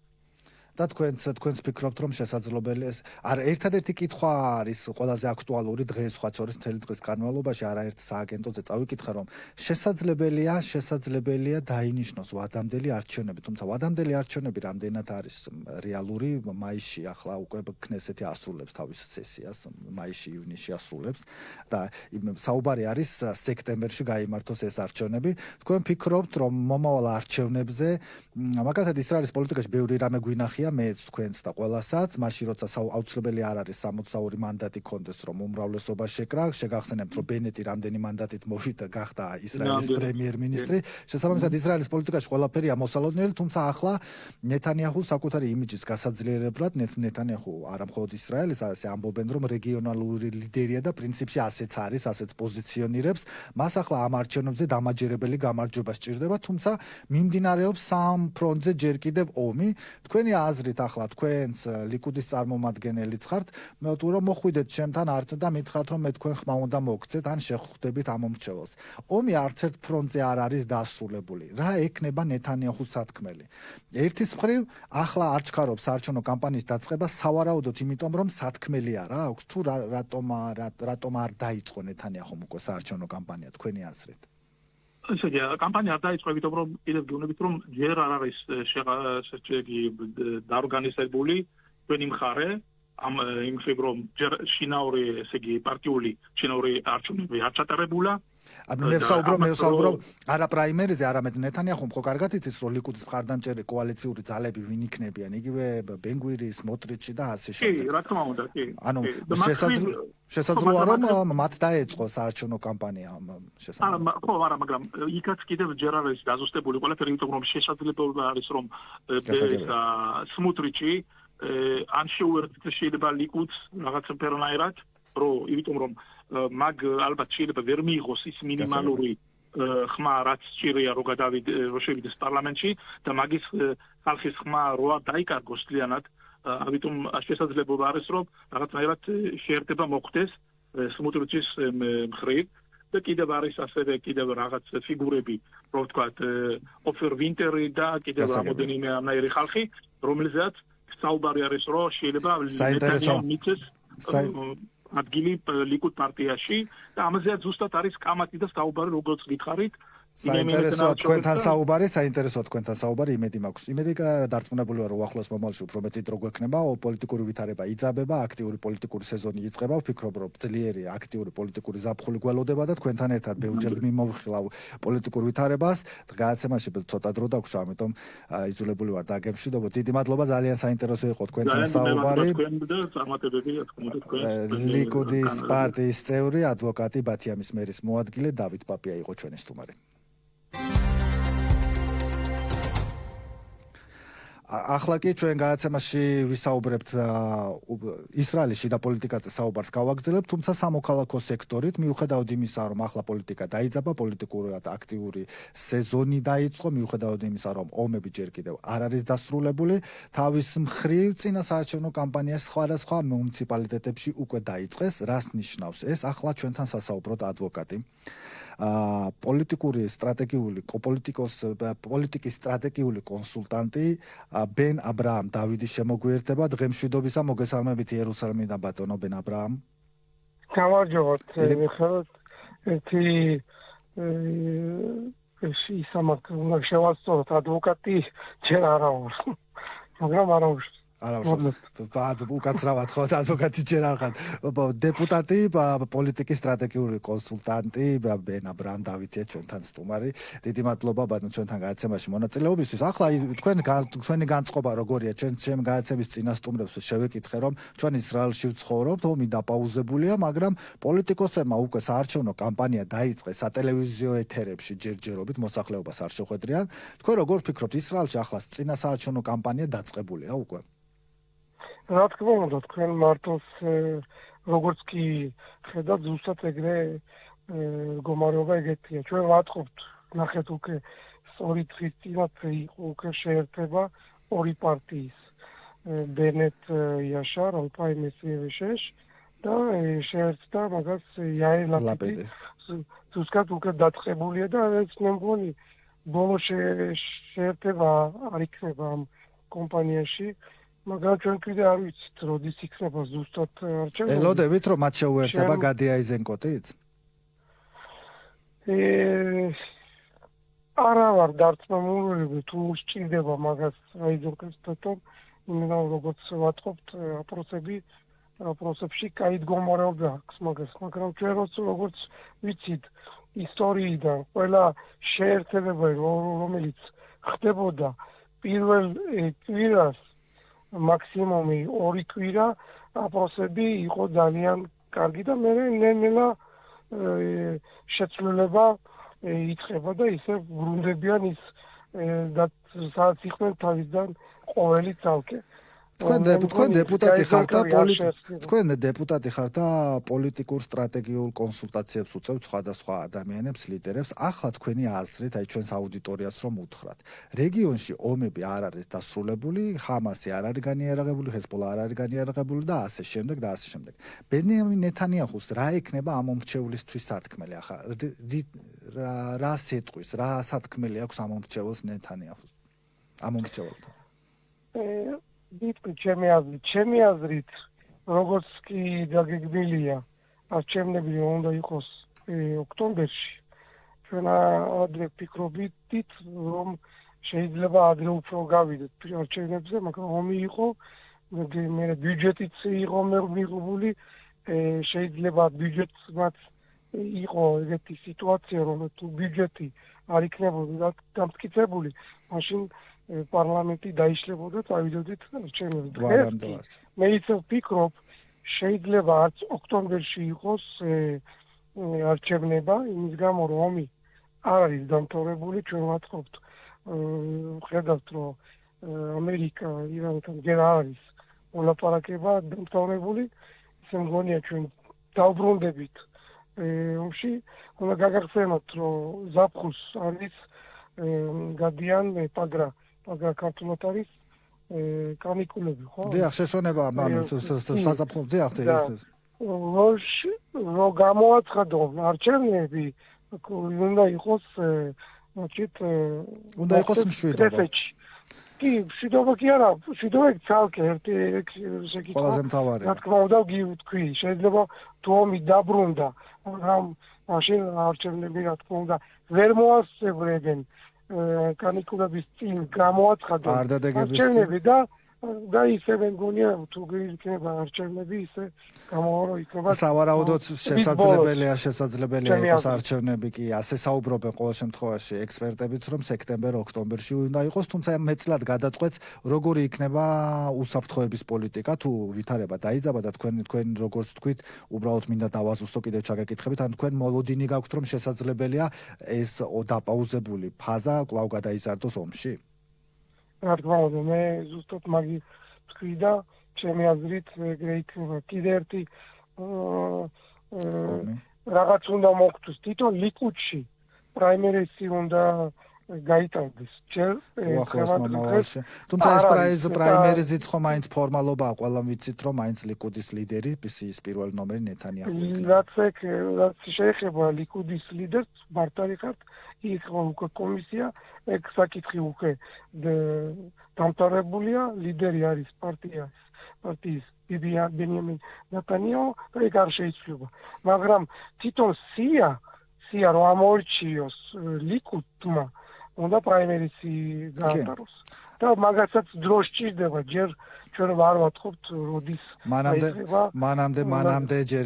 და თქვენს ფიქრობთ რომ შესაძლებელია ეს ერთადერთი კითხვა არის ყველაზე აქტუალური დღეს სხვა შორის მთელი დღის განმავლობაში არაერთ სააგენტოზე წავიკითხე რომ შესაძლებელია დაინიშნოს ვადამდელი არჩევნები, თუმცა ვადამდელი არჩევნები რამდენად არის რეალური მაისში ახლა უკვე ქნესეთი ასრულებს თავის სესიას, მაისში-ივნისში ასრულებს და საუბარი არის სექტემბერში გაიმართოს ეს არჩევნები. თქვენ ფიქრობთ რომ მომავალ არჩევნებზე მაგალითად ისრაელის პოლიტიკაში ბევრი რამე გვინახია მეც თქვენს და ყველასაც, მაშინ როცა აუცილებელი არ არის 62 მანდატი კონდეს რომ უმრავლესობა შეკრა, შეგახსენებთ რომ ბენეტი რამდენი მანდატით მოვიდა გახდა ისრაელის პრემიერ-მინისტრი. შესაბამისად ისრაელის პოლიტიკაში ყველაფერი ამოსალოდნელი, თუმცა ახლა ნეთანიაჰუ საკუთარი იმიჯის გასაძლიერებლად ნეთანიაჰუ არა მხოლოდ ისრაელის, ასე ამბობენ რომ რეგიონალური ლიდერია და პრინციპში ასეც არის, ასეც პოზიციონირებს. მას ახლა ამ არჩევნებზე დამაჯერებელი გამარჯვება სჭირდება, თუმცა მიმდინარეობს სამ ფრონტზე ჯერ კიდევ ომი. თქვენი აზრით ახლა თქვენს ლიკუდის წარმომადგენელიც ხართ, მე ვთქვი რომ მოხვიდეთ ჩემთან და მითხრათ რომ მე თქვენ ხმა უნდა მოგცეთ ან შეხვდებით ამ მომრჩეველს. ომი არც ერთ ფრონტზე არ არის დასრულებული. რა ექნება ნეთანიაჰუს სათქმელი? ერთის მხრივ ახლა არ ჩქარობს საარჩევნო კამპანიის დაწყება სავარაუდოდ იმიტომ რომ სათქმელი არა აქვს თუ რატომ არ დაიწყო ნეთანიაჰუმ უკვე საარჩევნო კამპანია თქვენი აზრით? ესე იგი, კამპანია არ დაიწყო, იმიტომ რომ კიდევ გეუბნებით რომ ჯერ არ არის დაორგანიზებული თქვენი მხარე ამ იმ ხრივ რომ ჯერ შინაური, ესე იგი, პარტიული შინაური არჩევნები არ ჩატარებულა. მე ვსაუბრობ არა პრაიმერიზე, არამედ ნეთანიაჰუმ ხო კარგად იცის რომ ლიკუდის მხარდამჭერი კოალიციური ძალები ვინ იქნებიან, იგივე ბენგვირი, სმოტრიჩი და ასე შემდეგ. კი, რა თქმა უნდა, კი. ანუ შესაძლოა რომ მათ დაეწყო საარჩევნო კამპანია შესაძლოა. ხო, მაგრამ იქაც კიდევ ჯერ არის დაზუსტებული ყველაფერი, იმიტომ რომ შესაძლებელი არის რომ სმოტრიჩი ან შეიძლება ლიკუდს რაღაცა ფერნაირად, იმიტომ რომ მაგ ალბათ შეიძლება ვერ მიიღოს ის მინიმალური ხმა, რაც სჭირია რომ შევიდეს პარლამენტში და მაგის ხალხის ხმა რო არ დაიკარგოს ძალიანად, ამიტომ შესაძლებლობა არის რომ რაღაცნაირად შეერთება მოხდეს სმოტრიჩის მხრივ და კიდევ არის ასევე კიდევ რაღაც ფიგურები, რო ვთქვათ, ოფერ ვინტერი და კიდევ რამოდენიმე ამნაირი ხალხი, რომელზეც საუბარი არის რომ შეიძლება ნეთანიაჰუმ მიწეს ადგილი ლიკუდ პარტიაში და ამაზეც ზუსტად არის კამათი და საუბარი, როგორც გითხარით. საინტერესოა თქვენთან საუბარი, იმედი მაქვს. იმედი დარწმუნებული ვარ, რომ უახლოეს მომავალში უფრო მეტი დრო გვექნება, პოლიტიკური ვითარება იძაბება, აქტიური პოლიტიკური სეზონი იწყება. ვფიქრობ, რომ ძლიერი აქტიური პოლიტიკური ზაფხული გველოდება და თქვენთან ერთად ბევრჯერ მიმოვხილავ პოლიტიკურ ვითარებას. გადაცემაში ცოტა დრო დაგვშვა, ამიტომ იძულებული ვარ დაგემშვიდობო. დიდი მადლობა, ძალიან საინტერესო იყო თქვენთან საუბარი. ლიკუდის პარტიის წევრი, ადვოკატი, ბათიამის მერის მოადგილე დავით პაპია იყო ჩვენი სტუმარი. ახლა კი ჩვენ გადაცემაში ვისაუბრებთ ისრაელის შიდა პოლიტიკაზე საუბარს გავაგრძელებთ, თუმცა სამოქალაქო სექტორით, მიუხედავად იმისა, რომ ახლა პოლიტიკა დაიძაბა, პოლიტიკურად აქტიური სეზონი დაიწყო, მიუხედავად იმისა, რომ ომები ჯერ კიდევ არ არის დასრულებული, თავის მხრივ წინა საარჩევნო კამპანია სხვადასხვა მუნიციპალიტეტებში უკვე დაიწყეს. რას ნიშნავს ეს? ახლა ჩვენთან სასაუბროდ ადვოკატი. პოლიტიკის სტრატეგიული კონსულტანტი ბენ აბრაამ დავიდი შემოგვიერთება. დღემშვიდობისა, მოგესალმებით იერუსალიმიდან ბატონო ბენ აბრაამ. გამარჯობათ, მიხაროთ. ერთი ისამაკ უნდა შევასწოროთ, ადვოკატი ჯერ არა ვარ. მაგრამ არა ვარ. უკაცრავად ხო ადვოკატი ჯერ არ ხარ. დეპუტატი, პოლიტიკის სტრატეგიული კონსულტანტი ბენ აბრაამ დავითია ჩვენთან სტუმარი. დიდი მადლობა ბატონო ჩვენთან გადაცემაში მონაწილეობისთვის. ახლა თქვენი განწყობა როგორია? ჩვენ გადაცემის წინასწარმეტყველებს შევეკითხე რომ ჩვენ ისრაელში ვცხოვრობთ, ომი დაპაუზებულია, მაგრამ პოლიტიკოსებმა უკვე საარჩევნო კამპანია დაიწყეს სატელევიზიო ეთერებში ჯერჯერობით, მოსახლეობას არ შეხვედრიან. თქვენ როგორ ფიქრობთ, ისრაელში ახლა წინა საარჩევნო კამპანია დაწყებულია უკვე? რა თქმა უნდა, თქვენ მართოს როგორც კი ხედავთ, ზუსტად ეგრე მდგომარეობა ეგეთია. ჩვენ ვატყობთ, ნახეთ უკვე სწორი დღის წინათ იყო უკვე შეერთება ორი პარტიის, ბენეტ იაშარ, ალპაი მესიევეშეშ და შეერთდა მაგას იაირ ლაპიდი. ზუსტად უკვე დაწყებულია და ეს მე მგონი ბოლო შეერთება არ იქნება ამ კომპანიაში. მაგრამ ჩვენ კიდე არ ვიცით, როდის იქნება ზუსტად არჩევნები. ელოდებით რომ მათ შეუერთება გადი აიზენკოტიც? არა ვარ დარწმუნებული, თუ სჭირდება მაგას აიზენკოტთან, იმიტომ როგორც ვატყობთ, опроსებში კაი დგომარეობა აქვს მაგას, მაგრამ ჩვენ როგორც ვიცით ისტორიიდან ყველა შეერთება რომელიც ხდებოდა პირველ კვირას მაქსიმუმი 2 კვირა опроსები იყო ძალიან კარგი და მე ნელა შეცვლილება იწყება და ისე ბრუნდებიან ის და სადაც იყვნენ თავისგან ყოველი ცალკე. თქვენ დეპუტატი ხართ და პოლიტიკურ სტრატეგიულ კონსულტაციებს უწევთ სხვადასხვა ადამიანებს, ლიდერებს. ახლა თქვენი აზრით, აი ჩვენს აუდიტორიას რომ უთხრათ, რეგიონში ომები არ არის დასრულებული, ხამასი არ არის განიარაღებული, ჰეზბოლა არ არის განიარაღებული და ასე შემდეგ და ასე შემდეგ. ბენიამინ ნეთანიაჰუს რა ექნება ამ მომრჩევლისთვის სათქმელი? ახლა რა სიტყვის, რა სათქმელი აქვს ამ მომრჩეველს ნეთანიაჰუს? ამ მომრჩეველთან? ჩემი აზრით, როგორც კი დაგეგმილია არჩევნები უნდა იყოს ოქტომბერში, ჩვენ ადრე ვფიქრობდით, რომ შეიძლება ადრე უფრო გავიდეთ არჩევნებზე, მაგრამ ომი იყო, მე ბიუჯეტიც იყო მიღებული, შეიძლება ბიუჯეტსაც იყო ეგეთი სიტუაცია, რომ თუ ბიუჯეტი არ იქნებოდა დამტკიცებული, მაშინ პარლამენტი დაიშლებოდა წავიდოდით არჩევნებზე. მე ისევ ვფიქრობ, შეიძლება არც ოქტომბერში იყოს არჩევნება, იმის გამო რომ ომი არ არის დამთავრებული, ჩვენ ვატყობთ, ხედავთ, რომ ამერიკა ირანთან ჯერ არ არის მოლაპარაკება დამთავრებული, ისე მგონია ჩვენ დავბრუნდებით ომში, უნდა გაგახსენოთ, რომ ზაფხულს არის გადიან პაგრა ქართულად არის კანიკულები, ხო? დიახ, შესვენება, საზაფხულო, დიახ, რო გამოაცხადონ არჩევნები, უნდა იყოს, უნდა იყოს მშვიდობა. კი, მშვიდობა კი არა, მშვიდობა ცალკე ერთი შეკითხვა. ყველაზე მთავარია. რა თქმა უნდა, გივთქვი, შეიძლება თუ ომი დაბრუნდა, მაგრამ მაშინ არჩევნები, რა თქმა უნდა, ვერ მოასწრებენ კანიკულების წინ გამოაცხადონ არჩევნები და ისე მე მგონია თუ იქნება არჩევნები ისე გამოარო იქნება სავარაუდოდ შესაძლებელია იყოს არჩევნები კი ასე საუბრობენ ყოველ შემთხვევაში ექსპერტებიც რომ სექტემბერ-ოქტომბერში უნდა იყოს, თუმცა მეცლად გადაწყვეტს როგორი იქნება უსაფრთხოების პოლიტიკა თუ ვითარება დაიძაბა და თქვენ როგორც თქვით უბრალოდ მინდა დავაზუსტო კიდევ ჩაგეკითხებით, ან თქვენ მოლოდინი გაქვთ რომ შესაძლებელია ეს დაპაუზებული ფაზა კვლავ გადაიზარდოს ომში? რა თქმა უნდა, მე ზუსტად მაგი თქვი და ჩემი აზრით ეგრე იქნება. კიდე ერთი რაღაც უნდა მოხდეს, თვითონ ლიკუდში პრაიმერისი უნდა გაიტარდეს. თუმცა ეს პრაიმერიზიც ხომ მაინც ფორმალობაა, ყველამ ვიცით რომ მაინც ლიკუდის ლიდერი ის პირველი ნომერი ნეთანიაჰუ. რაც შეეხება ლიკუდის ლიდერს, მართალია იქ უკვე კომისია, ეგ საკითხი უკვე დამთავრებულია, ლიდერი არის პარტიის ბენიამინ ნეთანიაჰუ და ეგ არ შეიცვლება. მაგრამ თვითონ სია რომ ამორჩიოს ლიკუდმა უნდა პრაიმერისი გაატაროს. და მაგასაც დრო სჭირდება, ჯერ ჩვენ არ ვატყობთ, როდის მანამდე ჯერ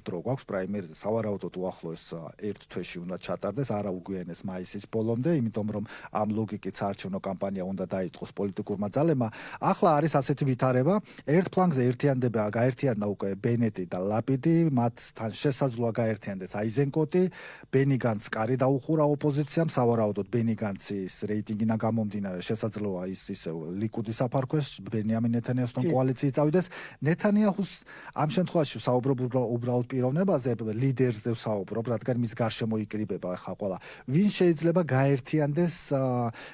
დრო გვაქვს პრაიმერიზე. სავარაუდოდ უახლოეს ერთ თვეში უნდა ჩატარდეს, არა უგვიანეს მაისის ბოლომდე, იმიტომ რომ ამ ლოგიკით საარჩევნო კამპანია უნდა დაიწყოს პოლიტიკურმა ძალებმა. ახლა არის ასეთი ვითარება, ერთ ფლანგზე გაერთიანდა უკვე ბენეტი და ლაპიდი, მათთან შესაძლოა გაერთიანდეს აიზენკოტი, ბენი განცს კარი დაუხურა ოპოზიციამ, სავარაუდოდ ბენი განცის რეიტინგიდან გამომდინარე შესაძლოა ის ისე ლიკუდის საფარქვეშ ბენიამინ ნეთანიაჰუსთან კოალიციით წავიდეს. ნეთანიაჰუს ამ შემთხვევაში საუბრობ უბრალოდ პიროვნებაზე, ლიდერზე ვსაუბრობ, რადგან მის გარშემო იკრიბება ახლა ყველა. ვინ შეიძლება გაერთიანდეს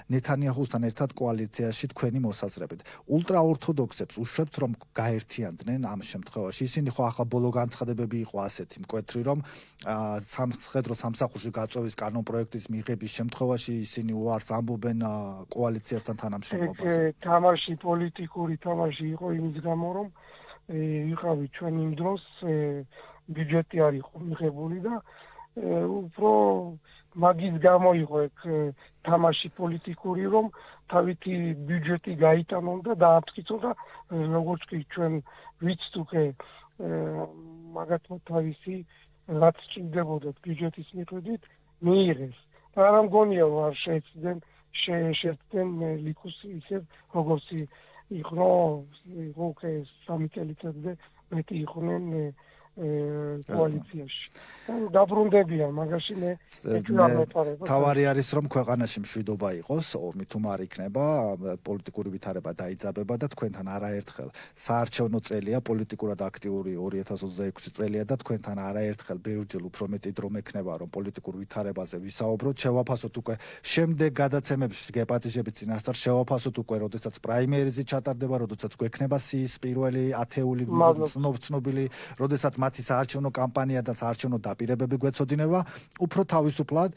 ნეთანიაჰუსთან ერთად კოალიციაში თქვენი მოსაზრებით? ულტრაორთოდოქსებს უშვებთ რომ გაერთიანდნენ ამ შემთხვევაში. ისინი ხო ახლა ბოლო განცხადებები იყო ასეთი მკვეთრი, რომ სამხედრო სამსახურში გაწვევის კანონპროექტის მიღების შემთხვევაში ისინი უარს ამბობენ კოალიციასთან თანამშრომლობაზე. თამაში პოლიტიკა პოლიტიკური თამაში იყო იმის გამო, რომ ვიყავით ჩვენ იმ დროს ბიუჯეტი არ იყო მიღებული და უფრო მაგის გამო იყო ეგ თამაში პოლიტიკური, რომ თავითი ბიუჯეტი გაიტანონ და დააფრთხილონ და როგორც კი ჩვენ ვიცით უკვე მაგათმა თავისი რაც ჭირდებოდათ ბიუჯეტის მიხედვით მიიღეს. და არ მგონია არ შეეცდნენ ლიკუს ისე როგორც იყო უკვე 3 წელიწადზე მეტი იყვნენ კოალიციაში. დაბრუნდებიან, მაგაში მე თავარი არის რომ ქვეყანაში მშვიდობა იყოს, ომი თუ არ იქნება, პოლიტიკური ვითარება დაიძაბება და თქვენთან არაერთხელ საარჩევნო წელია, პოლიტიკურად აქტიური 2026 წელია და თქვენთან არაერთხელ ბევრჯერ უფრო მეტი დრო მექნება რომ პოლიტიკურ ვითარებაზე ვისაუბროთ, შევაფასოთ უკვე შემდეგ გადაცემებში გეპატიჟებით წინასწარ შევაფასოთ უკვე, როდესაც პრაიმერიზი ჩატარდება, როდესაც გვექნება სიის პირველი ათეული ცნობილი, როდესაც მათი საარჩევნო კამპანია და საარჩევნო დაპირებები გვეცოდინება, უფრო თავისუფლად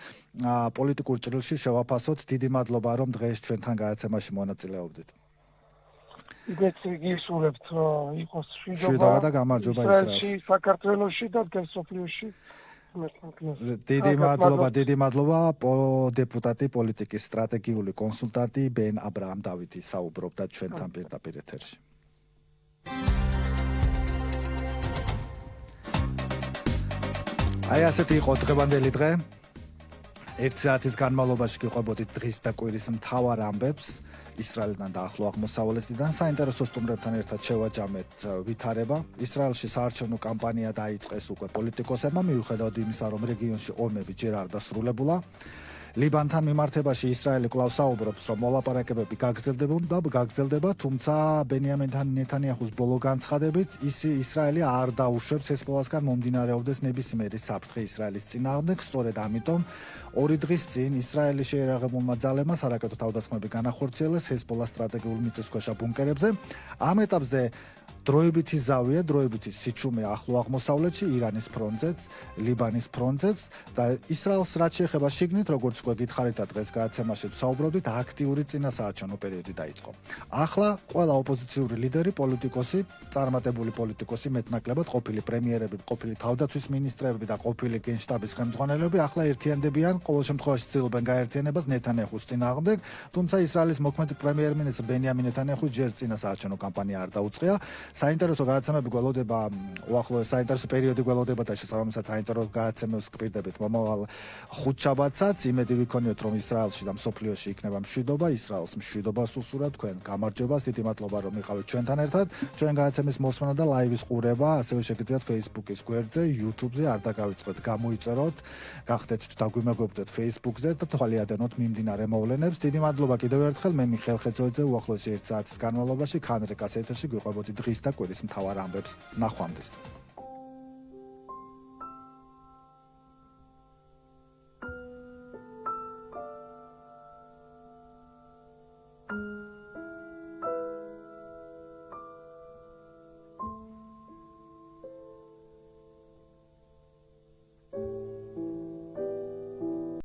პოლიტიკურ ჭრილში შევაფასოთ. დიდი მადლობა რომ დღეს ჩვენთან გადაცემაში მონაწილეობდით. იგეც გისურვებთ იყოს მშვიდობა და გამარჯობა ისრაელში, საქართველოში და სოფლიოში. დიდი მადლობა დეპუტატი პოლიტიკის სტრატეგიული კონსულტანტი ბენ აბრაამ დავითი საუბრობდა ჩვენთან პირდაპირ ეთერში. აი ასეთი იყო დღევანდელი დღე. 1 საათის განმავლობაში გიყვებოდით დღის და კვირის მთავარ ამბებს ისრაელიდან და ახლო აღმოსავლეთიდან. საინტერესო სტუმრებთან ერთად შევაჯამეთ ვითარება. ისრაელში საარჩევნო კამპანია დაიწყეს უკვე პოლიტიკოსებმა, მიუხედავად იმისა, რომ რეგიონში ომები ჯერ არ დასრულებულა. ლიბანთან მიმართებაში ისრაელი კვლავ საუბრობს, რომ მოლაპარაკებები გაგრძელდება, თუმცა ბენიამინ ნეთანიაჰუს ბოლო განცხადებით, ისრაელი არ დაუშვებს ჰეზბოლასგან მომდინარეობდეს ნებისმიერი საფრთხე ისრაელის წინააღმდეგ. სწორედ ამიტომ 2 დღის წინ ისრაელის შეერაღებულმა ძალებმა სარაკეტო თავდასხმები განახორციელეს ჰეზბოლას სტრატეგიულ მიწისქვეშა ბუნკერებზე. ამ ეტაპზე დროებითი ზავია, დროებითი სიჩუმე ახლო აღმოსავლეთში, ირანის ფრონტზეც, ლიბანის ფრონტზეც და ისრაელს რაც შეეხება შიგნით, როგორც უკვე გითხარით და დღეს გადაცემაში ვსაუბრობდით, აქტიური წინასაარჩევნო პერიოდი დაიწყო. ახლა ყველა ოპოზიციური ლიდერი, პოლიტიკოსი, წარმატებული პოლიტიკოსი, მეტნაკლებად ყოფილი პრემიერები, ყოფილი თავდაცვის მინისტრები და ყოფილი გენშტაბის ხელმძღვანელები ახლა ერთიანდებიან, ყოველ შემთხვევაში ცდილობენ გაერთიანებას ნეთანიაჰუს წინააღმდეგ, თუმცა ისრაელის მოქმედი პრემიერ-მინისტრი ბენიამინ ნეთანიაჰუ ჯერ წინასაარჩევნო კამპანია არ დაუწყია. საინტერესო გადაცემები გველოდება, უახლოეს საინტერესო პერიოდი გველოდება და შესაბამისად საინტერესო გადაცემებს გპირდებით მომავალ ხუთშაბათსაც. იმედი ვიქონიოთ, რომ ისრაელში და მსოფლიოში იქნება მშვიდობა, ისრაელს მშვიდობას უსურვებთ, თქვენ გამარჯვებას, დიდი მადლობა რომ იყავით ჩვენთან ერთად. ჩვენ გადაცემის მოსმენა და ლაივის ყურება ასევე შეგიძლიათ Facebook-ის გვერდზე, YouTube-ზე, არ დაგავიწყდეთ, გამოიწეროთ, გახდეთ დაგვიმეგობრდეთ Facebook-ზე და თვალიადენოთ მიმდინარე მოვლენებს. დიდი მადლობა კიდევ ერთხელ, მე მიხეილ ხეძოიძე, უახლოესი 1 საათის განმავლობაში ქანრეკას ეთერში გიყვებოდი დღის და კვირის მთავარ ამბებს. ნახვამდის.